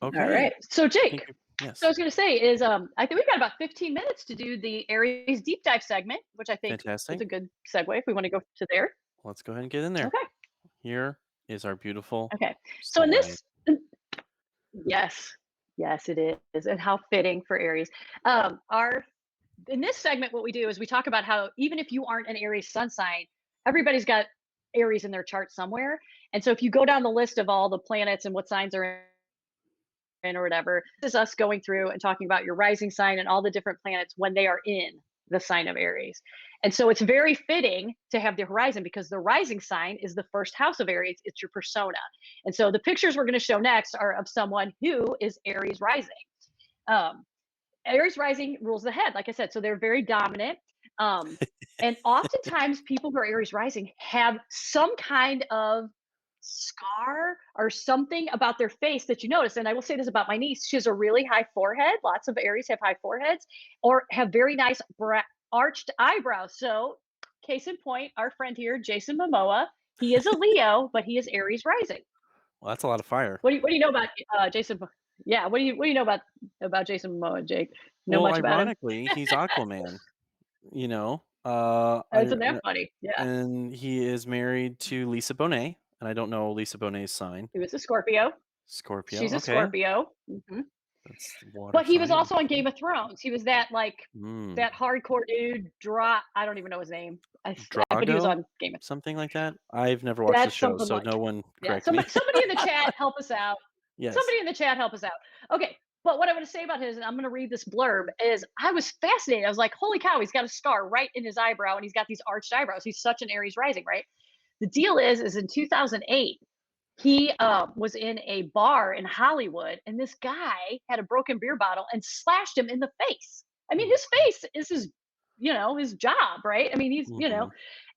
All Okay. right. So I think Jake, so I yes. was going to say is I think we've got about 15 minutes to do the Aries deep dive segment, which I think is Fantastic. a good segue if we want to go to there. Let's go ahead and get in there. Okay. Here is our beautiful Okay. So in sign. this yes. Yes, it is. And how fitting for Aries. Our in this segment what we do is we talk about how even if you aren't an Aries sun sign, everybody's got Aries in their chart somewhere. And so if you go down the list of all the planets and what signs are or whatever. This is us going through and talking about your rising sign and all the different planets when they are in the sign of Aries. And so it's very fitting to have the horizon because the rising sign is the first house of Aries. It's your persona. And so the pictures we're going to show next are of someone who is Aries rising. Um, Aries rising rules the head, like I said. So they're very dominant. Um, and oftentimes, people who are Aries rising have some kind of scar or something about their face that you notice. And I will say this about my niece: she has a really high forehead. Lots of Aries have high foreheads or have very nice arched eyebrows. So, case in point, our friend here, Jason Momoa, he is a Leo, but he is Aries rising. Well, that's a lot of fire. What do you know about Jason? Yeah, what do you know about Jason Momoa, Jake? Know Well, much about him? ironically, he's Aquaman, you know? Isn't that funny? Yeah, And he is married to Lisa Bonet, and I don't know Lisa Bonet's sign. he was a Scorpio. Scorpio, She's a okay. Scorpio. That's the water But he was sign. also on Game of Thrones. He was that Mm. that hardcore dude. I don't even know his name. But he was Drago? on Game of. Something like that? I've never watched the That's show, something so like. no one Yeah. correct me. Somebody in the chat help us out. Yes. Somebody in the chat help us out. Okay. But what I want to say about his, and I'm going to read this blurb, is I was fascinated. I was like, holy cow, he's got a scar right in his eyebrow and he's got these arched eyebrows. He's such an Aries rising, right? The deal is in 2008, he was in a bar in Hollywood, and this guy had a broken beer bottle and slashed him in the face. I Oh mean, my his god. face is his job, right? I mean, Mhm.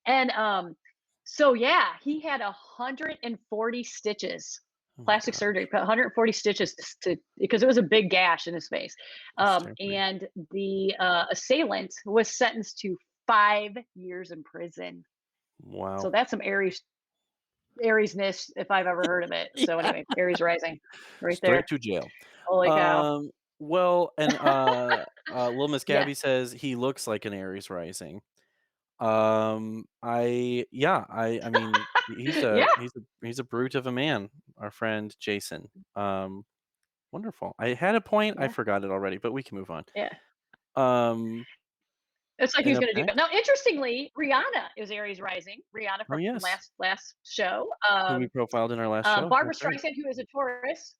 and so yeah, he had 140 stitches, Oh my plastic god. surgery, 140 stitches to because it was a big gash in his face. That's terrifying. And the assailant was sentenced to 5 years in prison. So Wow. that's some Ariesness if I've ever heard of it. So Yeah. anyway, Aries rising right Straight there. to jail. Holy cow. Um, well, and, Little Miss Yeah. Gabby says he looks like an Aries rising. I mean, Yeah. he's a brute of a man, our friend Jason. Um, Wonderful. I had a point, I Yeah. forgot it already, but we can move on. Yeah. Um, It's like he and was up gonna do that. next Now, interestingly, Rihanna is Aries rising. Rihanna oh, from yes, last show. who we profiled in our last show, Barbara that's right. Streisand, who is a Taurus.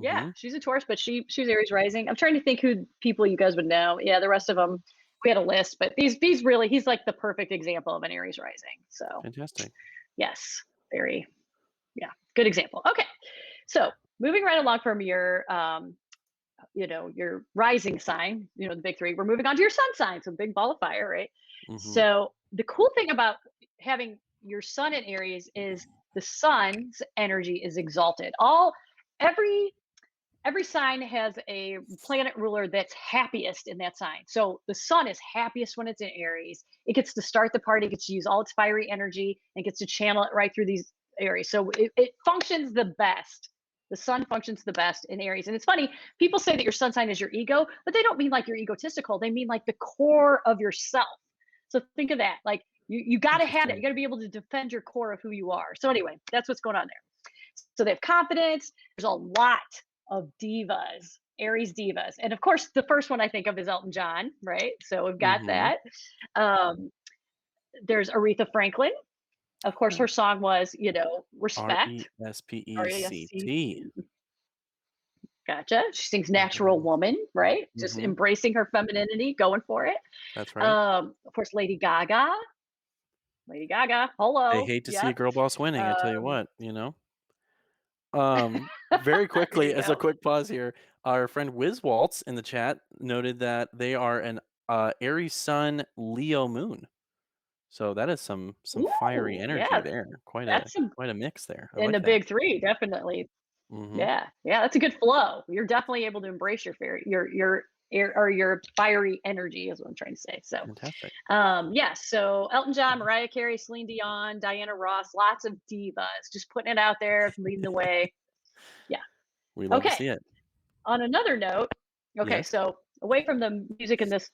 Yeah, Mhm. she's a Taurus, but she's Aries rising. I'm trying to think who people you guys would know. Yeah, the rest of them, we had a list, but these really, he's like the perfect example of an Aries rising. So Fantastic. yes, very yeah, good example. Okay, so moving right along from your rising sign, the big three. We're moving on to your sun sign, so big ball of fire, right? Mhm. So the cool thing about having your sun in Aries is the sun's energy is exalted. Every every sign has a planet ruler that's happiest in that sign. So the sun is happiest when it's in Aries. It gets to start the party, it gets to use all its fiery energy, and gets to channel it right through these Aries. So it functions the best. The sun functions the best in Aries. And it's funny, people say that your sun sign is your ego, but they don't mean like you're egotistical. They mean like the core of yourself. So think of that. Like you got to have it. You Interesting. got to be able to defend your core of who you are. So anyway, that's what's going on there. So they have confidence. There's a lot of divas Aries divas. And of course, the first one I think of is Elton John, right? So we've got Mhm. that. Um, there's Aretha Franklin. Of course, Uh, her song was, Respect. Respect. R-E-S-C-T. Gotcha. She sings Natural Yes. Woman, right? Just Mhm. embracing her femininity, going for it. That's right. Of course, Lady Gaga. Lady Gaga. They Hello. hate to see a Yep. girl boss winning, I tell you Um, what, Very there quickly, you as a go. quick pause here, our friend Wiz Waltz in the chat noted that they are an, Aries Sun, Leo Moon. So that is some fiery Ooh, energy yeah, there. that's some Quite a mix there. I in the like that. big three, definitely. Mhm. Yeah, yeah, that's a good flow. You're definitely able to embrace your fairy, your air or your fiery energy, is what I'm trying to say. So, Fantastic. yeah. So Elton John, Mhm. Mariah Carey, Celine Dion, Diana Ross, lots of divas, just putting it out there, leading the way. Yeah. We love to Okay. see it. On another note, okay, Yes? so away from the music and this,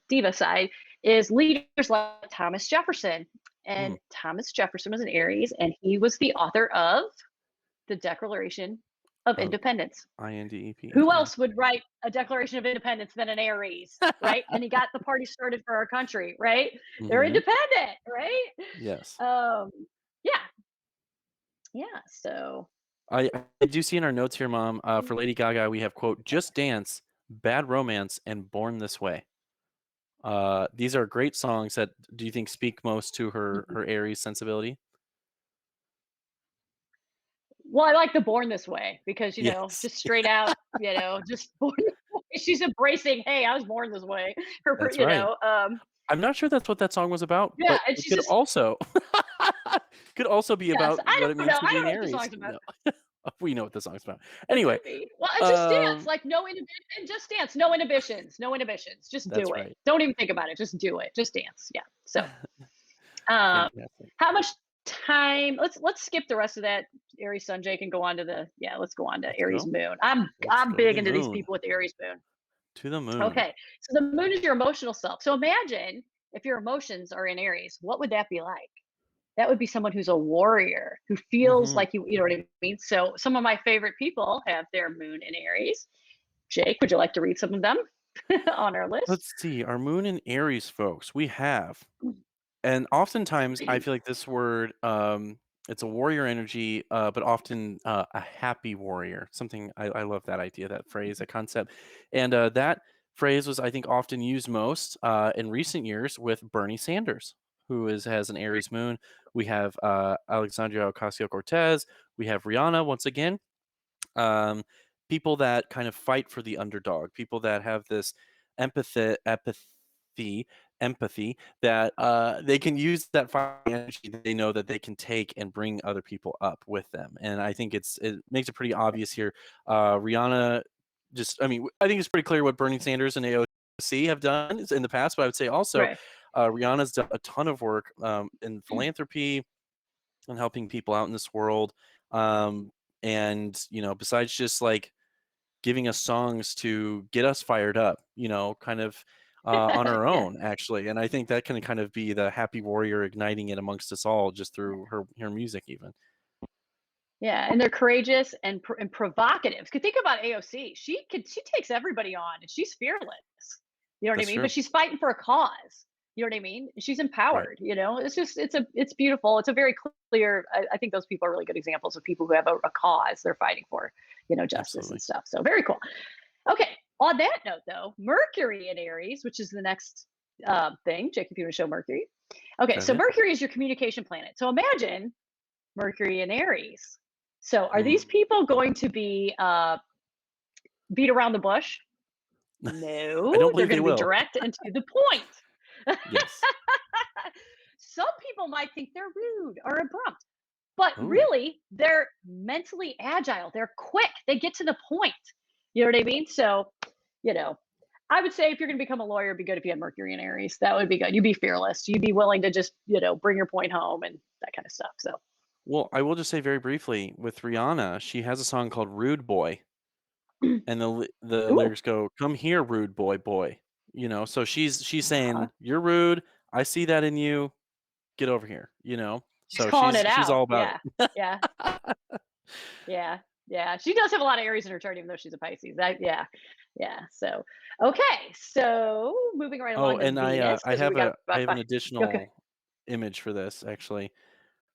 diva side, is leaders like Thomas Jefferson. Mm. And Thomas Jefferson was an Aries, and he was the author of the Declaration of Of Independence. Who INDEPENDence. else would write a Declaration of Independence than an Aries, right? And he got the party started for our country, right? They're Mhm. independent, right? Yes. Um, yeah, yeah. So I do see in our notes here, Mom, for Lady Gaga, we have, quote, "Just Dance, Bad Romance, and Born This Way." These are great songs that do you think speak most to her Aries sensibility? well, I like the Born This Way because, Yes. just straight out, just born this way. She's embracing, hey, I was born this way. That's right. I'm not sure that's what that song was about, Yeah, but and it she's could just also could also be yes, about I what it don't means know. to I be don't an know what the Aries. song's about. No. We know what the song's about. It Anyway, could be. Well, and just dance, um, like no inhibition, just dance, no inhibitions, no inhibitions. Just that's do it. right. Don't even think about it. Just do it. Just dance. Yeah. So, um, Fantastic. how much time? Let's skip the rest of that Aries Sun, Jake, and go on to let's go on to Let's Aries go. Moon. I'm Let's I'm go to big the into these moon. people with the Aries Moon. To the moon. Okay, so the moon is your emotional self. So imagine if your emotions are in Aries, what would that be like? That would be someone who's a warrior, who feels Mhm. like you know what I mean? So some of my favorite people have their moon in Aries. Jake, would you like to read some of them on our list? Let's see, our moon in Aries, folks, we have and oftentimes, I feel like this word, it's a warrior energy, but often a happy warrior. Something I love that idea, that phrase, that concept. And that phrase was, I think, often used most in recent years with Bernie Sanders, has an Aries moon. We have Alexandria Ocasio Cortez. We have Rihanna once again. Um, People that kind of fight for the underdog, people that have this empathy, empathy, empathy that they can use that fighting energy that they know that they can take and bring other people up with them. And I think it makes it pretty obvious here. Rihanna, I mean, I think it's pretty clear what Bernie Sanders and AOC have done in the past, but I would say also Right. Rihanna's done a ton of work in philanthropy and helping people out in this world. Um, and besides just like giving us songs to get us fired up, kind of on our Yeah. own, actually. And I think that can kind of be the happy warrior igniting it amongst us all just through her music, even. Yeah, and they're courageous and provocative. 'Cause think about AOC. She takes everybody on and she's fearless. You know what I That's mean? true. But she's fighting for a cause. You know what I mean? She's Right. empowered, It's just it's beautiful. It's a very clear I think those people are really good examples of people who have a cause they're fighting for, justice and Absolutely. stuff. So very cool. Okay. On that note though, Mercury in Aries, which is the next thing. Jake, if you want to show Mercury. Okay, That so is. Mercury is your communication planet. So imagine Mercury in Aries. So are Hmm. these people going to be beat around the bush? I don't No, they're believe going they to be will. direct and to the point. Yes. Some people might think they're rude or abrupt, but Ooh. really they're mentally agile. They're quick. They get to the point. You know what I mean? So, you know, I would say if you're going to become a lawyer, it'd be good if you had Mercury in Aries. That would be good. You'd be fearless. You'd be willing to just, bring your point home and that kind of stuff. So, Well, I will just say very briefly with Rihanna, she has a song called "Rude Boy," and the ooh, lyrics go, "Come here, rude boy, boy." So she's uh-huh. saying, "You're rude. I see that in you. Get over here." She's So calling it she's out. all about Yeah. it. Yeah. Yeah. Yeah, she does have a lot of Aries in her chart, even though she's a Pisces. Yeah, yeah. So, okay, so moving right Oh, along to and Venus I because we have got I about have five. an Okay, additional image for this actually.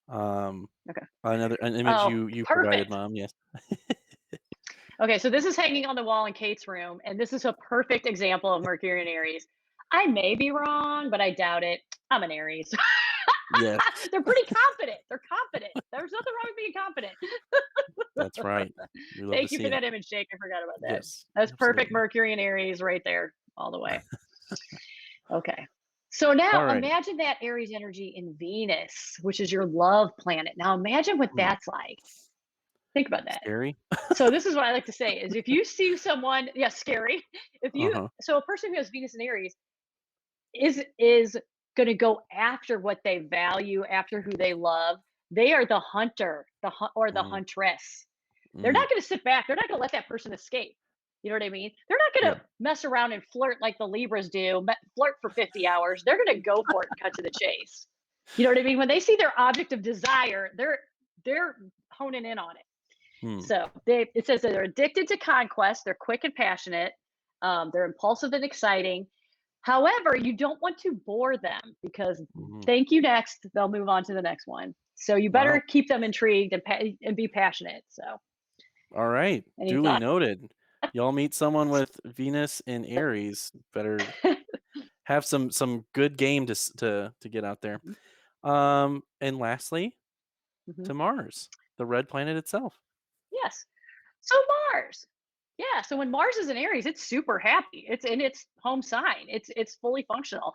Um, okay. an image Oh, you provided, perfect. Mom. Yes. Okay, so this is hanging on the wall in Kate's room, and this is a perfect example of Mercury and Aries. I may be wrong, but I doubt it. I'm an Aries. Yes, They're pretty confident. They're confident. There's nothing wrong with being confident. that's right. We love to Thank you see for it. that image, Jake. I forgot about that. Yes, That's perfect absolutely. Mercury and Aries right there, all the way. Okay. So now All right. imagine that Aries energy in Venus, which is your love planet. Now imagine what Hmm. that's like. Think about that. Scary. So this is what I like to say is if you see someone, yeah, scary. If you Uh-huh. so a person who has Venus and Aries is going to go after what they value, after who they love. They are the hunter, or the Mhm, huntress. They're mhm. not going to sit back. They're not going to let that person escape. You know what I mean? They're not going Yeah. to mess around and flirt like the Libras do, flirt for 50 hours. They're going to go for it and cut to the chase. You know what I mean? When they see their object of desire, they're honing in on it. Hmm. So it says that they're addicted to conquest. They're quick and passionate. They're impulsive and exciting. However, you don't want to bore them because Mhm. thank you next. They'll move on to the next one. So you better Wow. keep them intrigued and be passionate. So All right. any Duly thoughts? noted. Y'all meet someone with Venus in Aries, better have some good game to get out there. Mhm, And lastly, mhm. to Mars, the red planet itself. Yes. So Mars. Yeah. So when Mars is in Aries, it's super happy. It's in its home sign. It's fully functional.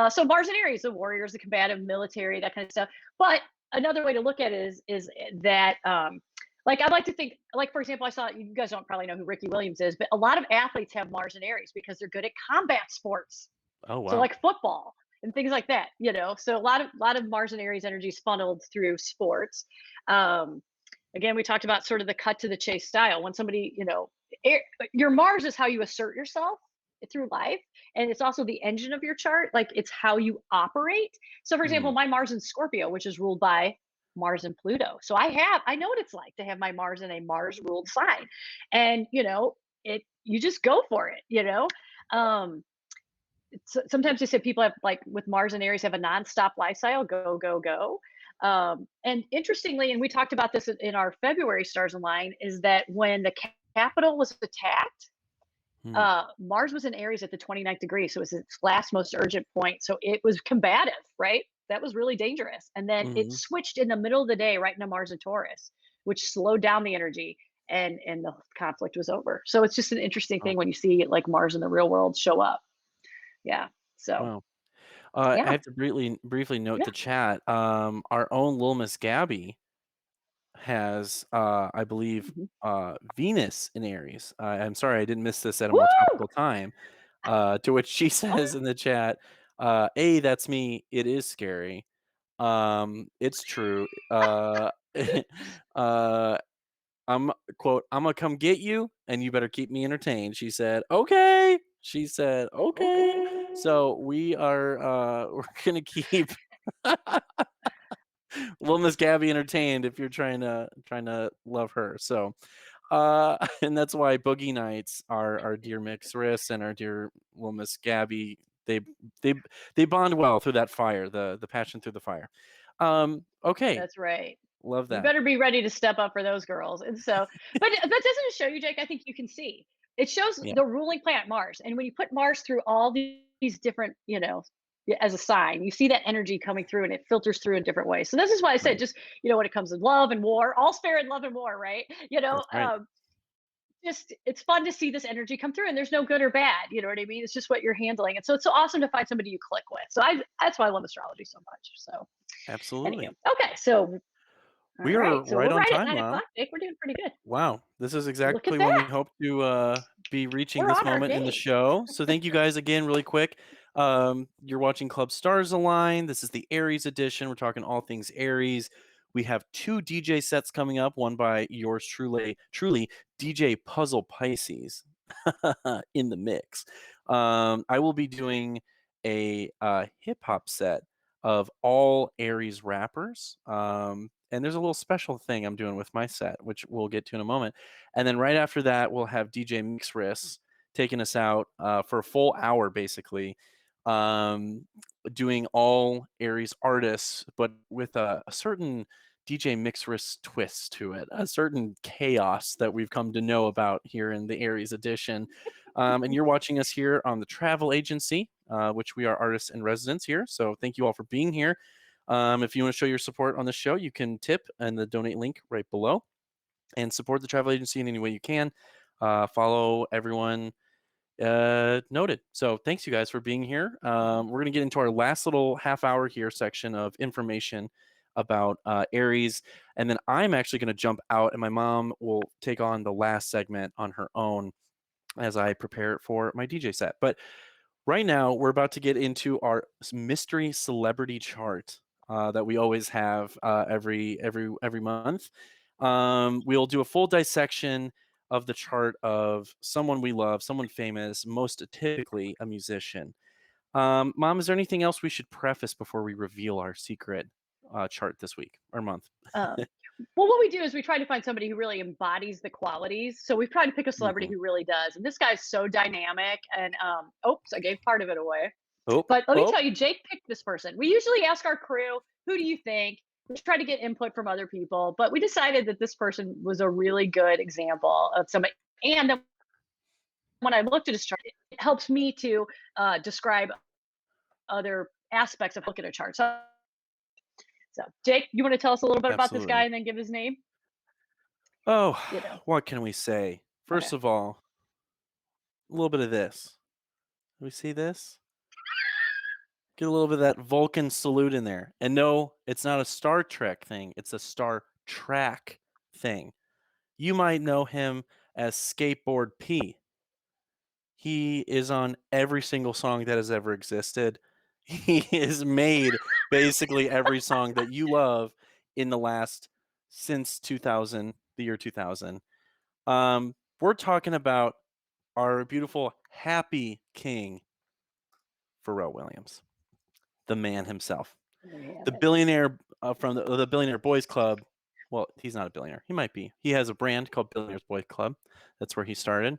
So Mars in Aries, the warriors, the combative, military, that kind of stuff. But another way to look at it is that like I'd like to think, like for example, I saw you guys don't probably know who Ricky Williams is, but a lot of athletes have Mars in Aries because they're good at combat sports. Oh, So wow. like football and things like that, you know. So a lot of Mars and Aries energy is funneled through sports. Um, Again, we talked about sort of the cut to the chase style. When somebody, air, your Mars is how you assert yourself through life, and it's also the engine of your chart. Like it's how you operate. So, for example, Hmm. my Mars in Scorpio, which is ruled by Mars and Pluto. So I know what it's like to have my Mars in a Mars ruled sign, and you just go for it. Um, sometimes they say people have like with Mars and Aries have a nonstop lifestyle, go, go, go. And interestingly, and we talked about this in our February stars align, is that when the capital was attacked, Hmm. Mars was in Aries at the 29th degree. So it was its last most urgent point. So it was combative, right? That was really dangerous. And then it Mhm. switched in the middle of the day right into Mars and Taurus, which slowed down the energy and the conflict was over. So it's just an interesting Wow. thing when you see like Mars in the real world show up. Yeah. So Wow. I yeah. have to briefly note Yeah. the chat. Our own Lil Miss Gabby has, I believe, Mhm. Venus in Aries. I'm sorry I didn't miss this at a more Woo! topical time. To which she says in the chat, "A, that's me. It is scary. It's true. uh, I'm quote, I'm gonna come get you, and you better keep me entertained." She said, "Okay." She said, "Okay." So we are, we're gonna keep Little Miss Gabby entertained if you're trying to love her. So, and that's why Boogie Nights, our dear Mixeress and our dear Little Miss Gabby, they they they bond well through that fire, the passion through the fire. Okay, That's right. love You that. better be ready to step up for those girls. And so, but that doesn't it show you, Jake? I think you can see it shows Yeah, the ruling planet Mars. And when you put Mars through all these different, as a sign, you see that energy coming through and it filters through in different ways. So this is why I said right. just, when it comes to love and war, all's fair in love and war, right? That's right. Just it's fun to see this energy come through and there's no good or bad, you know what I mean? It's just what you're handling. And so it's so awesome to find somebody you click with. So that's why I love astrology so much. So anywho. Absolutely. Okay, so all We are right. So right we're on right at time, 9 o'clock, Mom. Jake. We're doing pretty good. Wow, this is Look at exactly when we that. hope to be reaching We're this on our moment in the game. show. So thank you guys again, really quick. You're watching Club Stars Align. This is the Aries edition. We're talking all things Aries. We have two DJ sets coming up. One by yours truly, DJ Puzzle Pisces, in the mix. I will be doing a hip hop set of all Aries rappers. And there's a little special thing I'm doing with my set, which we'll get to in a moment. And then right after that, we'll have DJ Mixris taking us out for a full hour, basically, um, doing all Aries artists, but with a certain DJ Mixris twist to it, a certain chaos that we've come to know about here in the Aries edition. And you're watching us here on the travel agency, which we are artists in residence here. So thank you all for being here. If you want to show your support on the show, you can tip and the donate link right below and support the travel agency in any way you can. Follow everyone noted. So thanks you guys for being here. We're going to get into our last little half hour here section of information about Aries. And then I'm actually going to jump out and my mom will take on the last segment on her own as I prepare for my DJ set. But right now, we're about to get into our mystery celebrity chart that we always have every month. We'll do a full dissection of the chart of someone we love, someone famous, most typically a musician. Mom, is there anything else we should preface before we reveal our secret chart this week or month? Um, well, what we do is we try to find somebody who really embodies the qualities. So we've tried to pick a celebrity Mhm. who really does. And this guy's so dynamic. And oops, I gave part of it away. Oh, But let me oh, tell you, Jake picked this person. We usually ask our crew, who do you think? We try to get input from other people, but we decided that this person was a really good example of somebody. And then when I looked at his chart, it helps me to describe other aspects of looking at a chart. So, Jake, you want to tell us a little bit about this guy absolutely. and then give his name? Oh, You know, what can we say? okay. First of all, a little bit of this. We see this? Get a little bit of that Vulcan salute in there. And no, it's not a Star Trek thing, it's a Star Track thing. You might know him as Skateboard P. He is on every single song that has ever existed. He has made basically every song that you love in the last since 2000, the year 2000. We're talking about our beautiful happy king, Pharrell Williams, the man himself. There you have The it. billionaire from the Billionaire Boys Club. Well, he's not a billionaire. He might be. He has a brand called Billionaires Boys Club. That's where he started.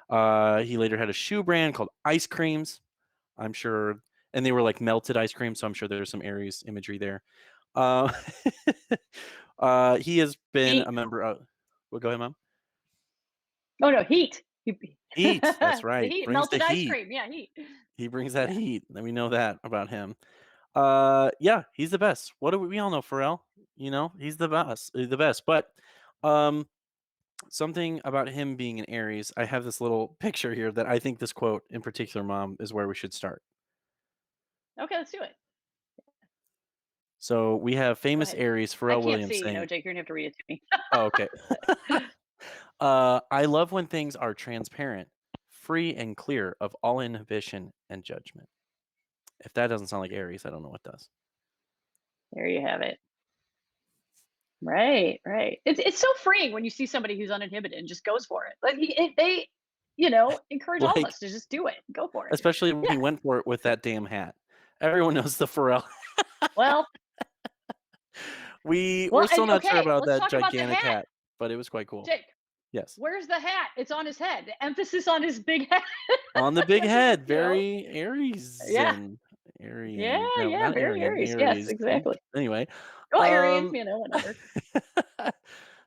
He later had a shoe brand called Ice Creams. I'm sure, and they were like melted ice cream. So I'm sure there's some Aries imagery there. Uh, he has been Heat. a member of. Well, go ahead, mom. Oh no, heat. Heat. That's The right. heat, Brings the melted ice heat. cream. Yeah, heat. He brings that Yeah. heat. And we know that about him. Yeah, he's the best. What do we all know Pharrell? You know, he's the best. The best. But um something about him being an Aries, I have this little picture here that I think this quote in particular, mom, is where we should start. Okay, let's do it. So we have Go famous ahead. Aries I Pharrell can't Williams see, saying, Jake. You're gonna have to read it to me. oh, okay. I love when things are transparent, free and clear of all inhibition and judgment. If that doesn't sound like Aries, I don't know what does. There you have it. Right, right. It's so freeing when you see somebody who's uninhibited and just goes for it. Like they, encourage all of Like, us to just do it, go for it. especially when he Yeah. went for it with that damn hat. Everyone knows the Pharrell. Well, We're still and not sure okay, about let's that talk about the gigantic hat, hat, but it was quite cool. Jake. Yes. Where's the hat? It's on his head. The emphasis on his big head. On the big head, you know? very Yeah. Ariesian. Yeah, Aryan. No, yeah, not very Aryan, Aries. Yes, Aries. exactly. Anyway, Well, Arian, um whatever.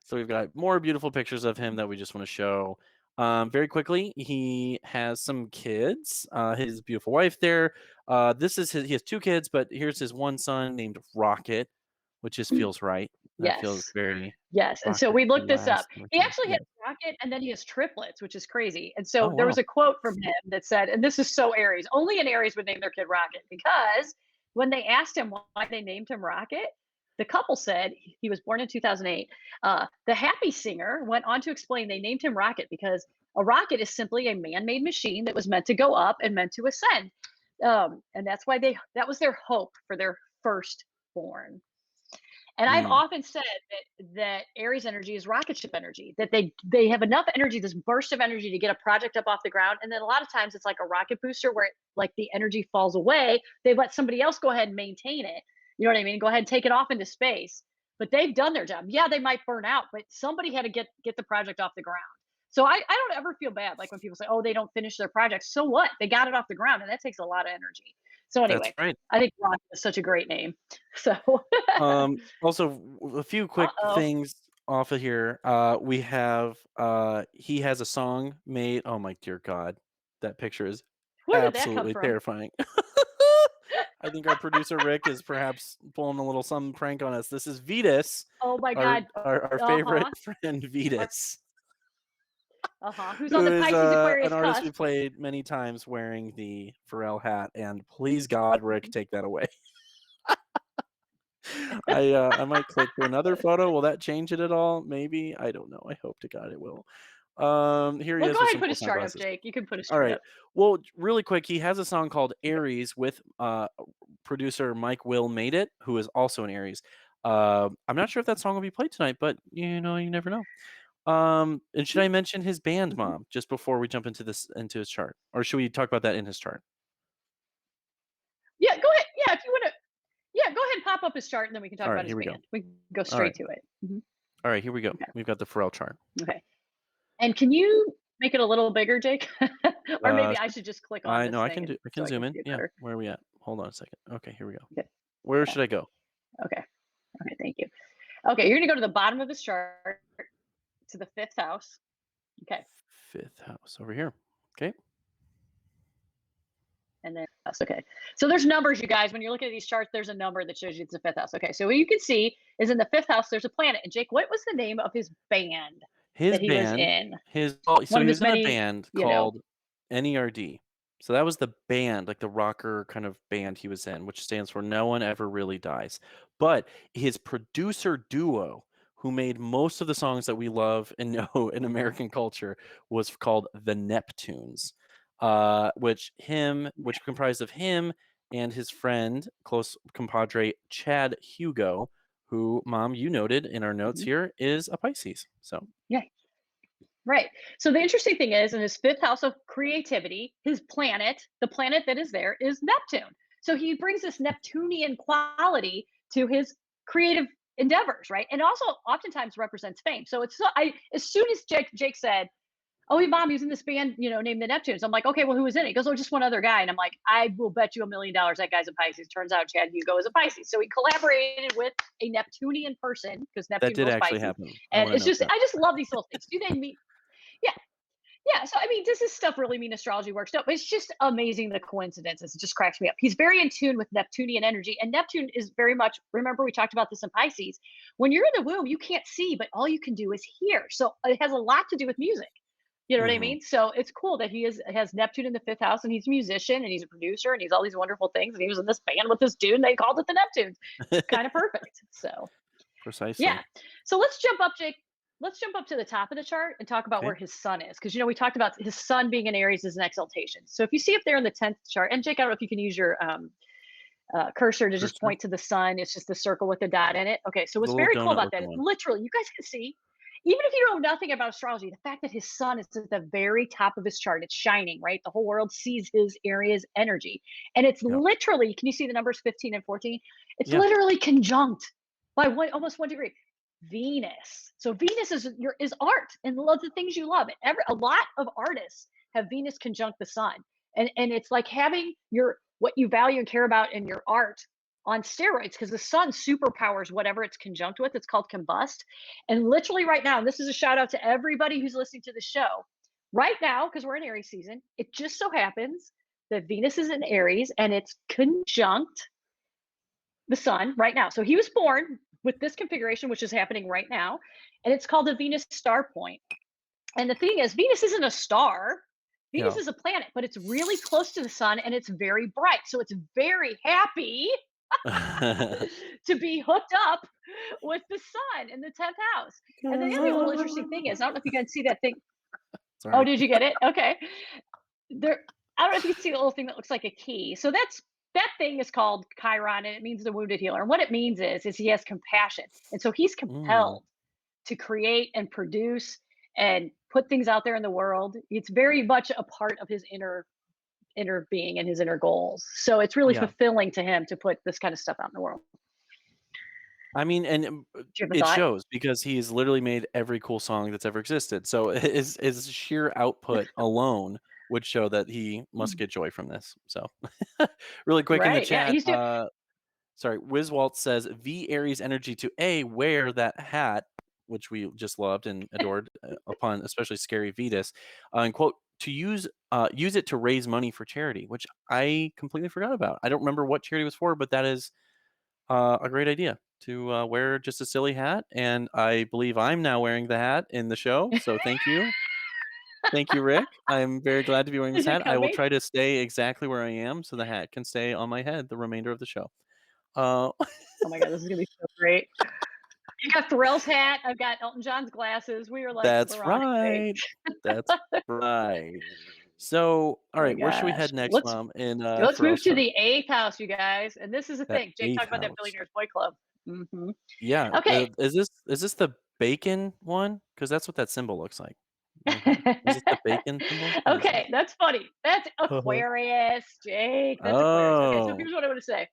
so we've got more beautiful pictures of him that we just want to show. Very quickly, he has some kids. His beautiful wife there. This is his. He has two kids, but here's his one son named Rocket, which just feels right. That feels Yes. very Yes, and so Rocket we looked this up. last and He everything. actually has Yes. Rocket, and then he has triplets, which is crazy, and Oh so there was wow. a quote from him that said, and this is so Aries, only an Aries would name their kid Rocket, because when they asked him why they named him Rocket, the couple said he was born in 2008. The Happy singer went on to explain they named him Rocket because a rocket is simply a man-made machine that was meant to go up and meant to ascend, and that's why that was their hope for their firstborn. And I've Mm, often said that Aries energy is rocket ship energy, that they have enough energy, this burst of energy to get a project up off the ground. And then a lot of times it's like a rocket booster where like the energy falls away. They let somebody else go ahead and maintain it. You know what I mean? Go ahead and take it off into space. but they've done their job. Yeah, they might burn out, but somebody had to get the project off the ground. So I don't ever feel bad like when people say, "Oh, they don't finish their projects." So what? They got it off the ground, and that takes a lot of energy. So That's anyway, right. I think Rock is such a great name. So Also, a few quick uh-oh. things off of here. We have he has a song made. Oh my dear God, that picture is Where did that come absolutely from? terrifying. I think our producer Rick is perhaps pulling a little some prank on us. This is Vetus, Oh my our god. our favorite Uh-huh. friend Our Vetus, uh-huh. Who's on who the is Pisces an Aquarius artist we cusp. played many times wearing the Pharrell hat. And please God, Rick, Mhm. take that away. I might click to another photo. Will that change it at all? Maybe. I don't know. I hope to God it will. Here he Well, is go with ahead and some put cool his chart up, sunglasses. Jake. You can put his All chart right. up. Well, really quick, he has a song called Okay. Aries with producer Mike Will Made It, who is also an Aries. I'm not sure if that song will be played tonight, but you never know. And should Mhm, I mention his band mhm. mom just before we jump into his chart, or should we talk about that in his chart? Yeah, go ahead. Yeah, if you wanna yeah, go ahead and pop up his chart, and then we can talk All about right, his here we go. band. We can go All right, straight to it. Mhm. all right, here we go. Okay, We've got the Pharrell chart. okay. And can you make it a little bigger, Jake? Or maybe I Sure. should just click on I this know thing and I so can I can zoom in. see it Yeah, better. where are we at? Hold on a second. Okay, here we go. Okay, Where okay, should I go? okay, okay, thank you. Okay, you're gonna go to the bottom of this chart to the 5th house. Okay, Fifth house over here. Okay. and then that's okay. So there's numbers, you guys. When you're looking at these charts, there's a number that shows you it's the 5th house. Okay, so what you can see is in the 5th house, there's a planet. And Jake, what was the name of his band His that he was band, in? so One of he his was in a many, band you know. called NERD. So that was the band, like the rocker kind of band he was in, which stands for No One Ever Really Dies. But his producer duo, who made most of the songs that we love and know in American culture, was called the Neptunes, which comprised of him and his friend, close compadre Chad Hugo, who, Mom, you noted in our notes Mhm. here, is a Pisces. So Yeah, right. So the interesting thing is, in his 5th house of creativity, his planet, the planet that is there, is Neptune. So he brings this Neptunian quality to his creative endeavors, right? And also oftentimes represents fame. So it's so I as soon as Jake said, "Oh, hey, mom, he's in this band, named the Neptunes." I'm like, "Okay, well, who was in it?" He goes, "Oh, just one other guy." And I'm like, "I will bet you $1 million that guy's a Pisces." Turns out Chad Hugo is a Pisces. So he collaborated with a Neptunian person because that Neptune did rules actually Pisces. happen. I And want to it's note just, that. I just love these little things. Do they meet? Yeah, yeah. So I mean, does this stuff really mean astrology works? No, but it's just amazing the coincidences. It just cracks me up. He's very in tune with Neptunian energy, and Neptune is very much. Remember, we talked about this in Pisces. When you're in the womb, you can't see, but all you can do is hear. So it has a lot to do with music. You know what I Mhm. mean? So it's cool that has Neptune in the 5th house, and he's a musician, and he's a producer, and he's all these wonderful things. And he was in this band with this dude, and they called it the Neptunes. It's kind of perfect. So Precisely. yeah. So let's jump up, Jake. Let's jump up to the top of the chart and talk about where Okay. his sun is. Because, we talked about his sun being in Aries is an exaltation. So if you see up there in the 10th chart, and Jake, I don't know if you can use your cursor to just Cursor. point to the sun. It's just a circle with a dot in it. Okay. So The what's little very cool donut about looking that, one. literally, you guys can see, even if you know nothing about astrology, the fact that his sun is at the very top of his chart, it's shining, right? The whole world sees his area's energy. And it's Yeah. literally, can you see the numbers 15 and 14? It's Yeah. literally conjunct by almost 1 degree. Venus. So Venus is art and love the things you love. A lot of artists have Venus conjunct the sun. And it's like having your what you value and care about in your art on steroids because the sun superpowers whatever it's conjunct with. It's called combust. And literally right now, and this is a shout out to everybody who's listening to the show. Right now, because we're in Aries season, it just so happens that Venus is in Aries and it's conjunct the sun right now. So he was born with this configuration, which is happening right now, and it's called the Venus star point. And the thing is, Venus isn't a star. Venus Yeah. is a planet, but it's really close to the sun and it's very bright. So it's very happy to be hooked up with the sun in the 10th house. And the other little interesting thing is, I don't know if you can see that thing. Oh, Sorry. did you get it? Okay. There, I don't know if you can see the little thing that looks like a key. So that thing is called Chiron, and it means the wounded healer. And what it means is he has compassion, and so he's Mm. compelled to create and produce and put things out there in the world. It's very much a part of his inner being and his inner goals. So it's really Yeah. fulfilling to him to put this kind of stuff out in the world. I mean, and, Do you have a it thought? shows because he's literally made every cool song that's ever existed, so his sheer output alone would show that he must Mm. get joy from this, so really quick in the Right. Yeah, chat, he's doing. sorry, Wizwalt says, "V Aries energy to A, wear that hat," which we just loved and adored, upon especially Scary Vetus, and quote, use it to raise money for charity," which I completely forgot about. I don't remember what charity was for, but that is, a great idea to, wear just a silly hat, and I believe I'm now wearing the hat in the show, so thank you. Thank you, Rick. I'm very glad to be wearing this Is it hat. I will coming? try to stay exactly where I am so the hat can stay on my head the remainder of the show. Uh Oh my god, this is gonna be so great. You got Pharrell's hat, I've got Elton John's glasses. We are like, That's we're on it, Jake. right. That's right. So, Oh my alright, where should we gosh. head next, Mom, in, Let's move Pharrell's to chart? the 8th house, you guys, and this is the That thing. Jake 8th talked about that house. Billionaires Boy Club. Mhm. Yeah, Okay. is this the bacon one? Because that's what that symbol looks like. Mhm. Is this the bacon symbol? What is that? Okay, that's funny. That's Uh-huh. Aquarius, Jake. That's Aquarius. Okay, so Oh. here's what I want to say.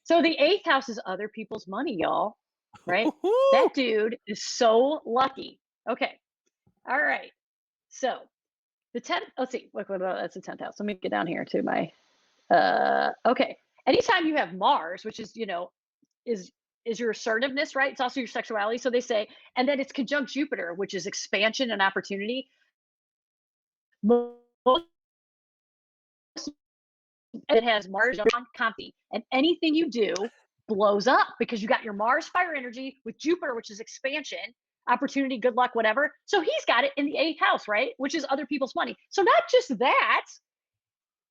So the 8th house is other people's money, y'all. Right? Woo-hoo! That dude is so lucky. Okay. All right. So the 10th, let's see. What that's the 10th house. Let me get down here to my okay. Anytime you have Mars, which is, is your assertiveness, right? It's also your sexuality. So they say, and then it's conjunct Jupiter, which is expansion and opportunity. Most it has Mars on Comfy, and anything you do blows up because you got your Mars fire energy with Jupiter, which is expansion, opportunity, good luck, whatever. So he's got it in the 8th house, right? Which is other people's money. So not just that,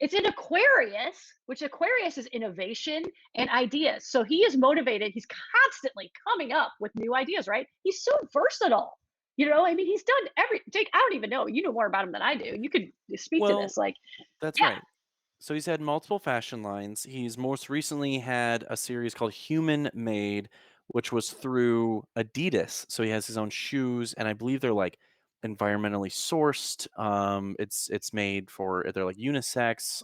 it's in Aquarius, which Aquarius is innovation and ideas. So he is motivated. He's constantly coming up with new ideas, right? He's so versatile. I mean, he's done Jake, I don't even know. You know more about him than I do. You could speak to Well, this. Like, that's yeah, right. So he's had multiple fashion lines. He's most recently had a series called Human Made, which was through Adidas. So he has his own shoes, and I believe they're like environmentally sourced. It's made for they're like unisex.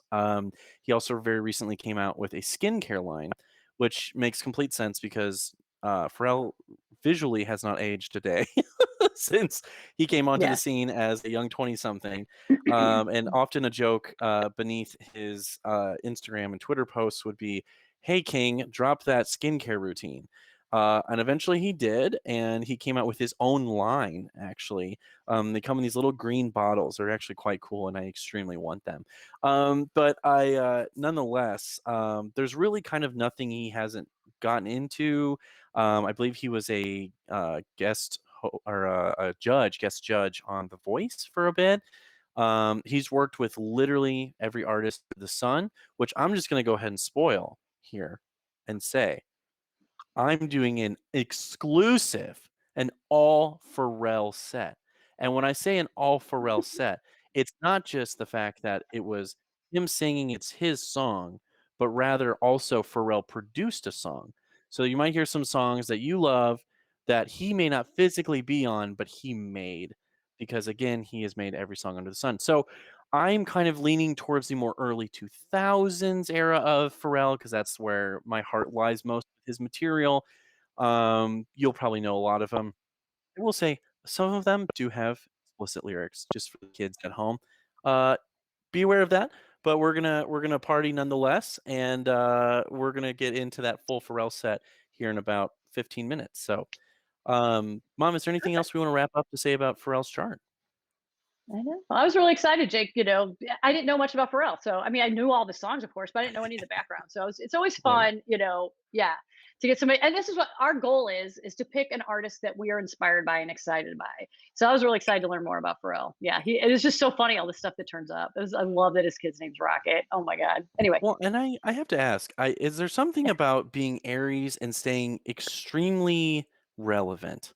He also very recently came out with a skincare line, which makes complete sense because Pharrell visually has not aged a day since he came onto the yeah. scene as a young 20 something. And often a joke beneath his Instagram and Twitter posts would be, "Hey King, drop that skincare routine." And eventually he did, and he came out with his own line. Actually, they come in these little green bottles. They're actually quite cool, and I extremely want them. But nonetheless, there's really kind of nothing he hasn't gotten into. I believe he was a or a judge, guest judge on The Voice for a bit. He's worked with literally every artist under the sun, which I'm just going to go ahead and spoil here and say I'm doing an exclusive, an all Pharrell set. And when I say an all Pharrell set, it's not just the fact that it was him singing, it's his song, but rather also Pharrell produced a song. So you might hear some songs that you love that he may not physically be on, but he made because again, he has made every song under the sun. So I'm kind of leaning towards the more early 2000s era of Pharrell because that's where my heart lies most with his material. You'll probably know a lot of them. I will say some of them do have explicit lyrics just for the kids at home. Uh, be aware of that. But we're gonna party nonetheless, and we're gonna get into that full Pharrell set here in about 15 minutes. So, Mom, is there anything else we want to wrap up to say about Pharrell's chart? I know. Well, I was really excited, Jake. I didn't know much about Pharrell, so I mean, I knew all the songs, of course, but I didn't know any of the background. So it's always Right. fun, yeah, to get somebody. And this is what our goal is to pick an artist that we are inspired by and excited by. So I was really excited to learn more about Pharrell. Yeah, it is just so funny all the stuff that turns up. I love that his kid's name's Rocket. Oh my god. Anyway, Well, and I have to ask, is there something about being Aries and staying extremely relevant?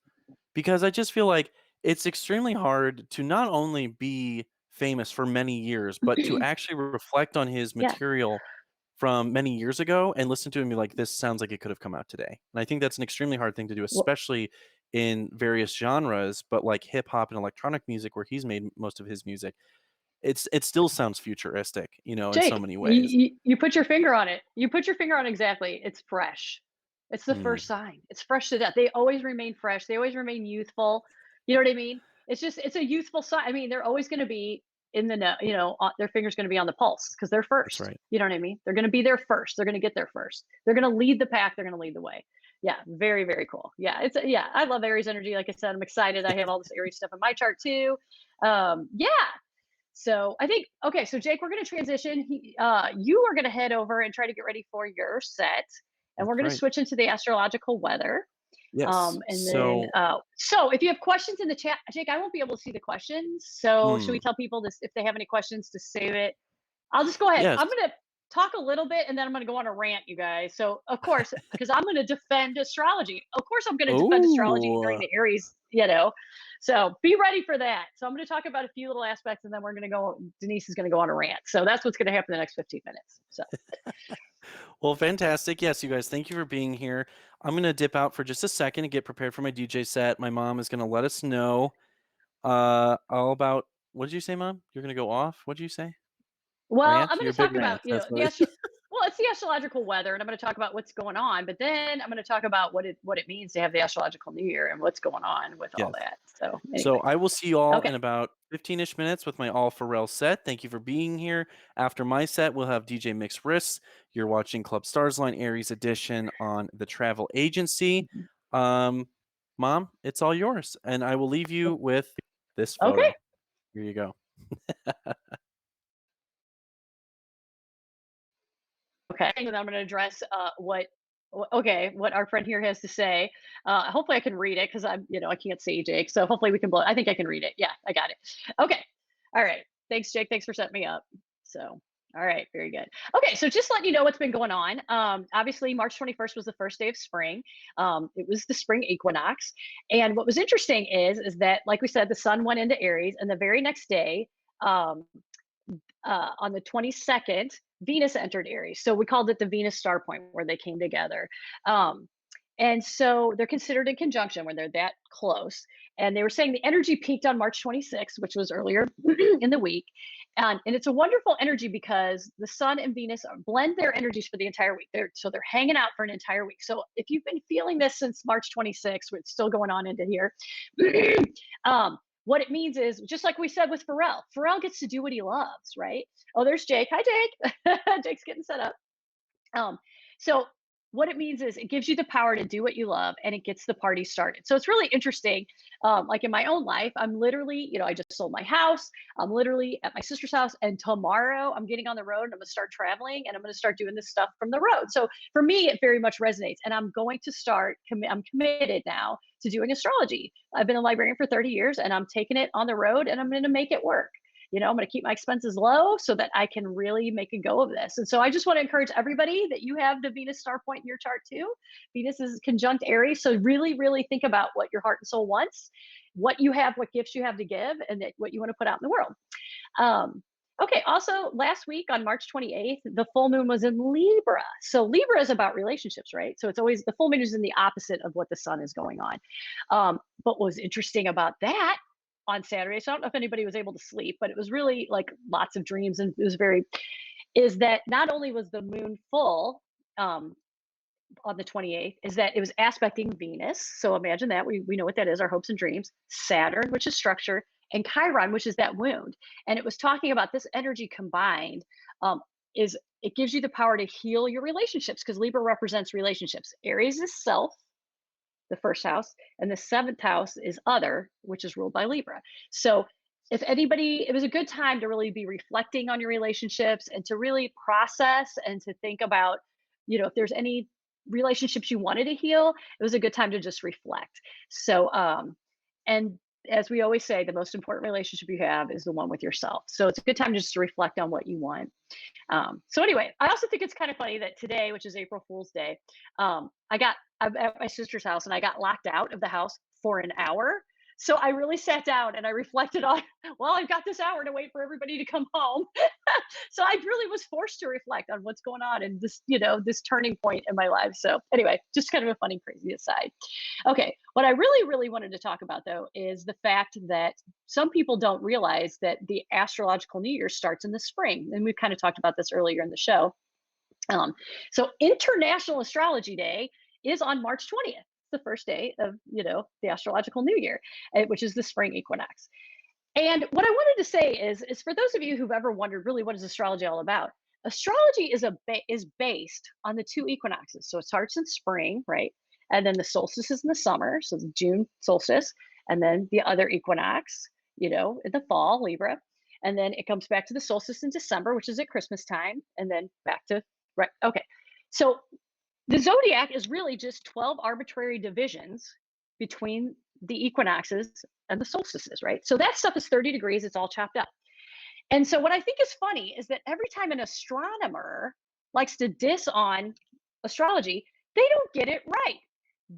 Because I just feel like it's extremely hard to not only be famous for many years, but to actually reflect on his yeah. material from many years ago and listen to it and be like, "This sounds like it could have come out today." And I think that's an extremely hard thing to do, Well, especially in various genres, but like hip hop and electronic music where he's made most of his music, it still sounds futuristic, in so Jake, many ways. you put your finger on it. You put your finger on exactly. It's fresh. It's the Mm, first sign. It's fresh to death. They always remain fresh. They always remain youthful. You know what I mean? It's a youthful sign. I mean, they're always going to be in the know. Their finger's going to be on the pulse because they're that's first. right. You know what I mean? They're going to be there first. They're going to get there first. They're going to lead the pack. They're going to lead the way. Yeah, very very cool. Yeah, yeah. I love Aries energy. Like I said, I'm excited. I have all this Aries stuff in my chart too. Yeah, so I think okay, so Jake, we're going to transition. You are going to head over and try to get ready for your set, and we're That's going to right. switch into the astrological weather. Yes. And then, So, so if you have questions in the chat, Jake, I won't be able to see the questions. So should we hmm, tell people this if they have any questions to save it? I'll just go ahead. yes. I'm going to talk a little bit and then I'm going to go on a rant, you guys. So, of course, because I'm going to defend astrology. Of course, I'm going to defend astrology during Oh, the Aries. So be ready for that. So, I'm going to talk about a few little aspects and then we're going to go, Denise is going to go on a rant. So, that's what's going to happen in the next 15 minutes. So, well, fantastic. Yes, you guys, thank you for being here. I'm going to dip out for just a second and get prepared for my DJ set. My mom is going to let us know all about what did you say, Mom? You're going to go off? What did you say? well, Rant? I'm going You're a to big talk about, rant. That's what well, it's the astrological weather, and I'm going to talk about what's going on. But then I'm going to talk about what it means to have the astrological new year and what's going on with all Yes. that. So So anyway, I will see you all okay, in about 15-ish minutes with my all Pharrell set. Thank you for being here. After my set, we'll have DJ Mix Wrists. You're watching Club Stars Line Aries edition on the travel agency. mhm. Um, Mom, it's all yours. And I will leave you with this Okay, photo. Here you go. okay. And then I'm going to address what our friend here has to say. Hopefully, I can read it because I can't see Jake. So hopefully, we can blow. I think I can read it. Yeah, I got it. Okay, all right. Thanks, Jake. Thanks for setting me up. So. All right, very good. Okay, so just letting you know what's been going on. Obviously, March 21st was the first day of spring. It was the spring equinox, and what was interesting is that, like we said, the sun went into Aries, and the very next day, um, on the 22nd, Venus entered Aries. So we called it the Venus star point where they came together. Um, and so they're considered in conjunction when they're that close. And they were saying the energy peaked on March 26th, which was earlier in the week. And it's a wonderful energy because the sun and Venus blend their energies for the entire week. So they're hanging out for an entire week. So if you've been feeling this since March 26th, it's still going on into here. um, what it means is just like we said with Pharrell. Pharrell gets to do what he loves, right? Oh, there's Jake. Hi, Jake. Jake's getting set up. Um, so what it means is it gives you the power to do what you love and it gets the party started. So it's really interesting. Like in my own life, I'm literally, I just sold my house. I'm literally at my sister's house, and tomorrow I'm getting on the road and I'm going to start traveling and I'm going to start doing this stuff from the road. So for me, it very much resonates. And I'm going to I'm committed now to doing astrology. I've been a librarian for 30 years and I'm taking it on the road and I'm going to make it work. I'm going to keep my expenses low so that I can really make a go of this. And so I just want to encourage everybody that you have the Venus star point in your chart too. Venus is conjunct Aries. So really, really think about what your heart and soul wants, what you have, what gifts you have to give, and what you want to put out in the world. Okay, also last week on March 28th, the full moon was in Libra. So Libra is about relationships, right? So it's always the full moon is in the opposite of what the sun is going on. But what was interesting about that on Saturday, so I don't know if anybody was able to sleep, but it was really like lots of dreams, and it was is that not only was the moon full um, on the 28th, is that it was aspecting Venus. So imagine that. We know what that is, our hopes and dreams, Saturn, which is structure, and Chiron, which is that wound. And it was talking about this energy combined is it gives you the power to heal your relationships because Libra represents relationships. Aries is self, the first house, and the seventh house is other, which is ruled by Libra. So if anybody, it was a good time to really be reflecting on your relationships and to really process and to think about, if there's any relationships you wanted to heal, it was a good time to just reflect. So, and as we always say, the most important relationship you have is the one with yourself. So it's a good time just to reflect on what you want. So anyway, I also think it's kind of funny that today, which is April Fool's Day, I'm at my sister's house and I got locked out of the house for an hour. So I really sat down and I reflected on, well, I've got this hour to wait for everybody to come home. So I really was forced to reflect on what's going on in this turning point in my life. So anyway, just kind of a funny, crazy aside. Okay, what I really, really wanted to talk about though is the fact that some people don't realize that the astrological new year starts in the spring. And we've kind of talked about this earlier in the show. So International Astrology Day is on March 20th. The first day of, the astrological new year, which is the spring equinox. And what I wanted to say is for those of you who've ever wondered, really, what is astrology all about? Astrology is based on the two equinoxes. So it starts in spring, right? And then the solstice is in the summer, so the June solstice, and then the other equinox, in the fall, Libra. And then it comes back to the solstice in December, which is at Christmas time, and then back to right. Okay. So the zodiac is really just 12 arbitrary divisions between the equinoxes and the solstices, right? So that stuff is 30 degrees, it's all chopped up. And so what I think is funny is that every time an astronomer likes to diss on astrology, they don't get it right.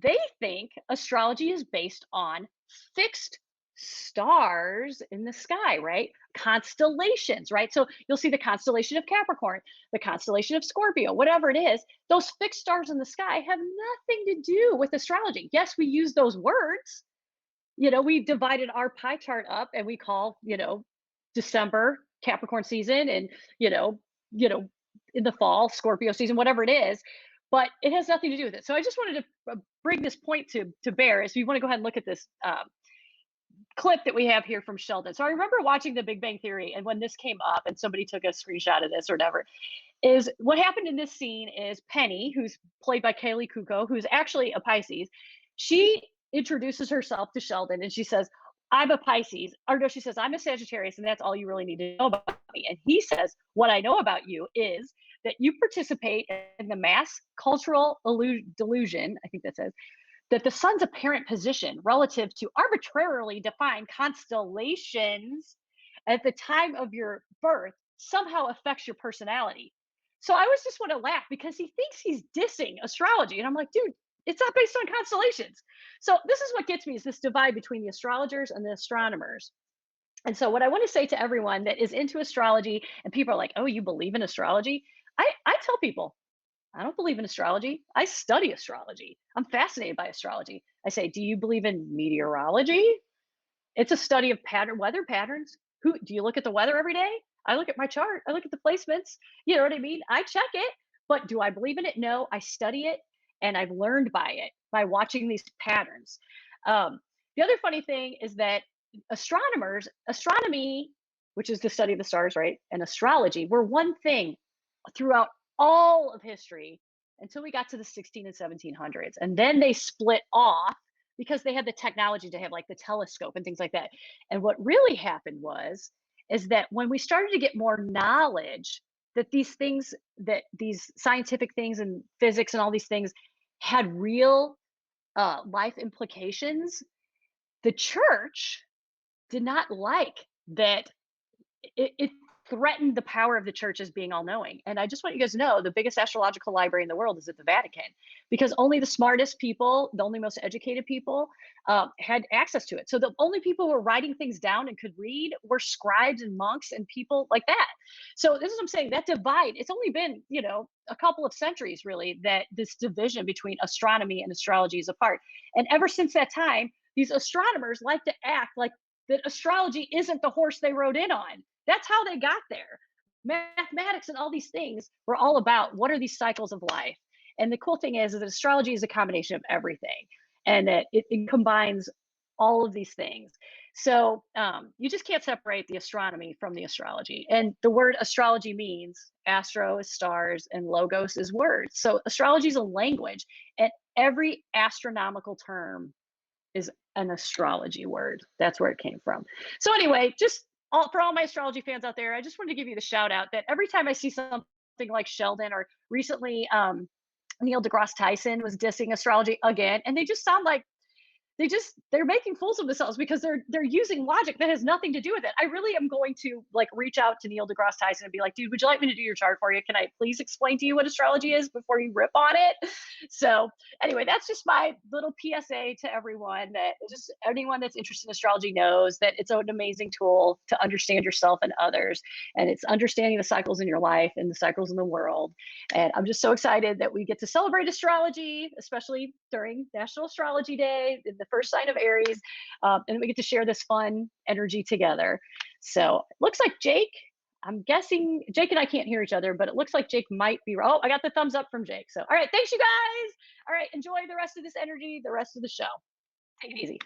They think astrology is based on fixed stars in the sky, right? Constellations, right? So you'll see the constellation of Capricorn, the constellation of Scorpio, whatever it is, those fixed stars in the sky have nothing to do with astrology. Yes, we use those words. We divided our pie chart up and we call, December Capricorn season and, you know, in the fall Scorpio season, whatever it is, but it has nothing to do with it. So I just wanted to bring this point to bear as we want to go ahead and look at this clip that we have here from Sheldon. So I remember watching The Big Bang Theory, and when this came up and somebody took a screenshot of this or whatever, is what happened in this scene is Penny, who's played by Kaylee Kuko, who's actually a Pisces, she introduces herself to Sheldon and she says, I'm a Pisces, or no, she says, I'm a Sagittarius, and that's all you really need to know about me. And he says, what I know about you is that you participate in the mass cultural delusion, I think that says, that the sun's apparent position relative to arbitrarily defined constellations at the time of your birth somehow affects your personality. So I always just want to laugh because he thinks he's dissing astrology. And I'm like, dude, it's not based on constellations. So this is what gets me is this divide between the astrologers and the astronomers. And so what I want to say to everyone that is into astrology and people are like, oh, you believe in astrology? I tell people, I don't believe in astrology. I study astrology. I'm fascinated by astrology. I say, do you believe in meteorology? It's a study of weather patterns. Who do you look at the weather every day? I look at my chart. I look at the placements. You know what I mean? I check it, but do I believe in it? No, I study it and I've learned by it by watching these patterns. The other funny thing is that astronomy, which is the study of the stars, right, and astrology were one thing throughout all of history until we got to the 16 and 1700s. And then they split off because they had the technology to have like the telescope and things like that. And what really happened is that when we started to get more knowledge that these scientific things and physics and all these things had real life implications, the church did not like that it threatened the power of the church as being all knowing. And I just want you guys to know the biggest astrological library in the world is at the Vatican because only the smartest people, the only most educated people had access to it. So the only people who were writing things down and could read were scribes and monks and people like that. So this is what I'm saying, that divide, it's only been, a couple of centuries really that this division between astronomy and astrology is apart. And ever since that time, these astronomers like to act like that astrology isn't the horse they rode in on. That's how they got there. Mathematics and all these things were all about what are these cycles of life. And the cool thing is that astrology is a combination of everything and that it combines all of these things. So you just can't separate the astronomy from the astrology. And the word astrology means astro is stars and logos is words. So astrology is a language, and every astronomical term is an astrology word. That's where it came from. So anyway, just for all my astrology fans out there, I just wanted to give you the shout out that every time I see something like Sheldon or recently Neil deGrasse Tyson was dissing astrology again, and they just sound like they're making fools of themselves because they're using logic that has nothing to do with it. I really am going to like reach out to Neil deGrasse Tyson and be like, dude, would you like me to do your chart for you? Can I please explain to you what astrology is before you rip on it? So anyway, that's just my little PSA to everyone, that just anyone that's interested in astrology knows that it's an amazing tool to understand yourself and others. And it's understanding the cycles in your life and the cycles in the world. And I'm just so excited that we get to celebrate astrology, especially during National Astrology Day, the first sign of Aries, and we get to share this fun energy together. So it looks like Jake, I'm guessing Jake and I can't hear each other, but it looks like Jake might be. Oh, I got the thumbs up from Jake. So, all right, thanks, you guys. All right, enjoy the rest of this energy, the rest of the show. Take it easy.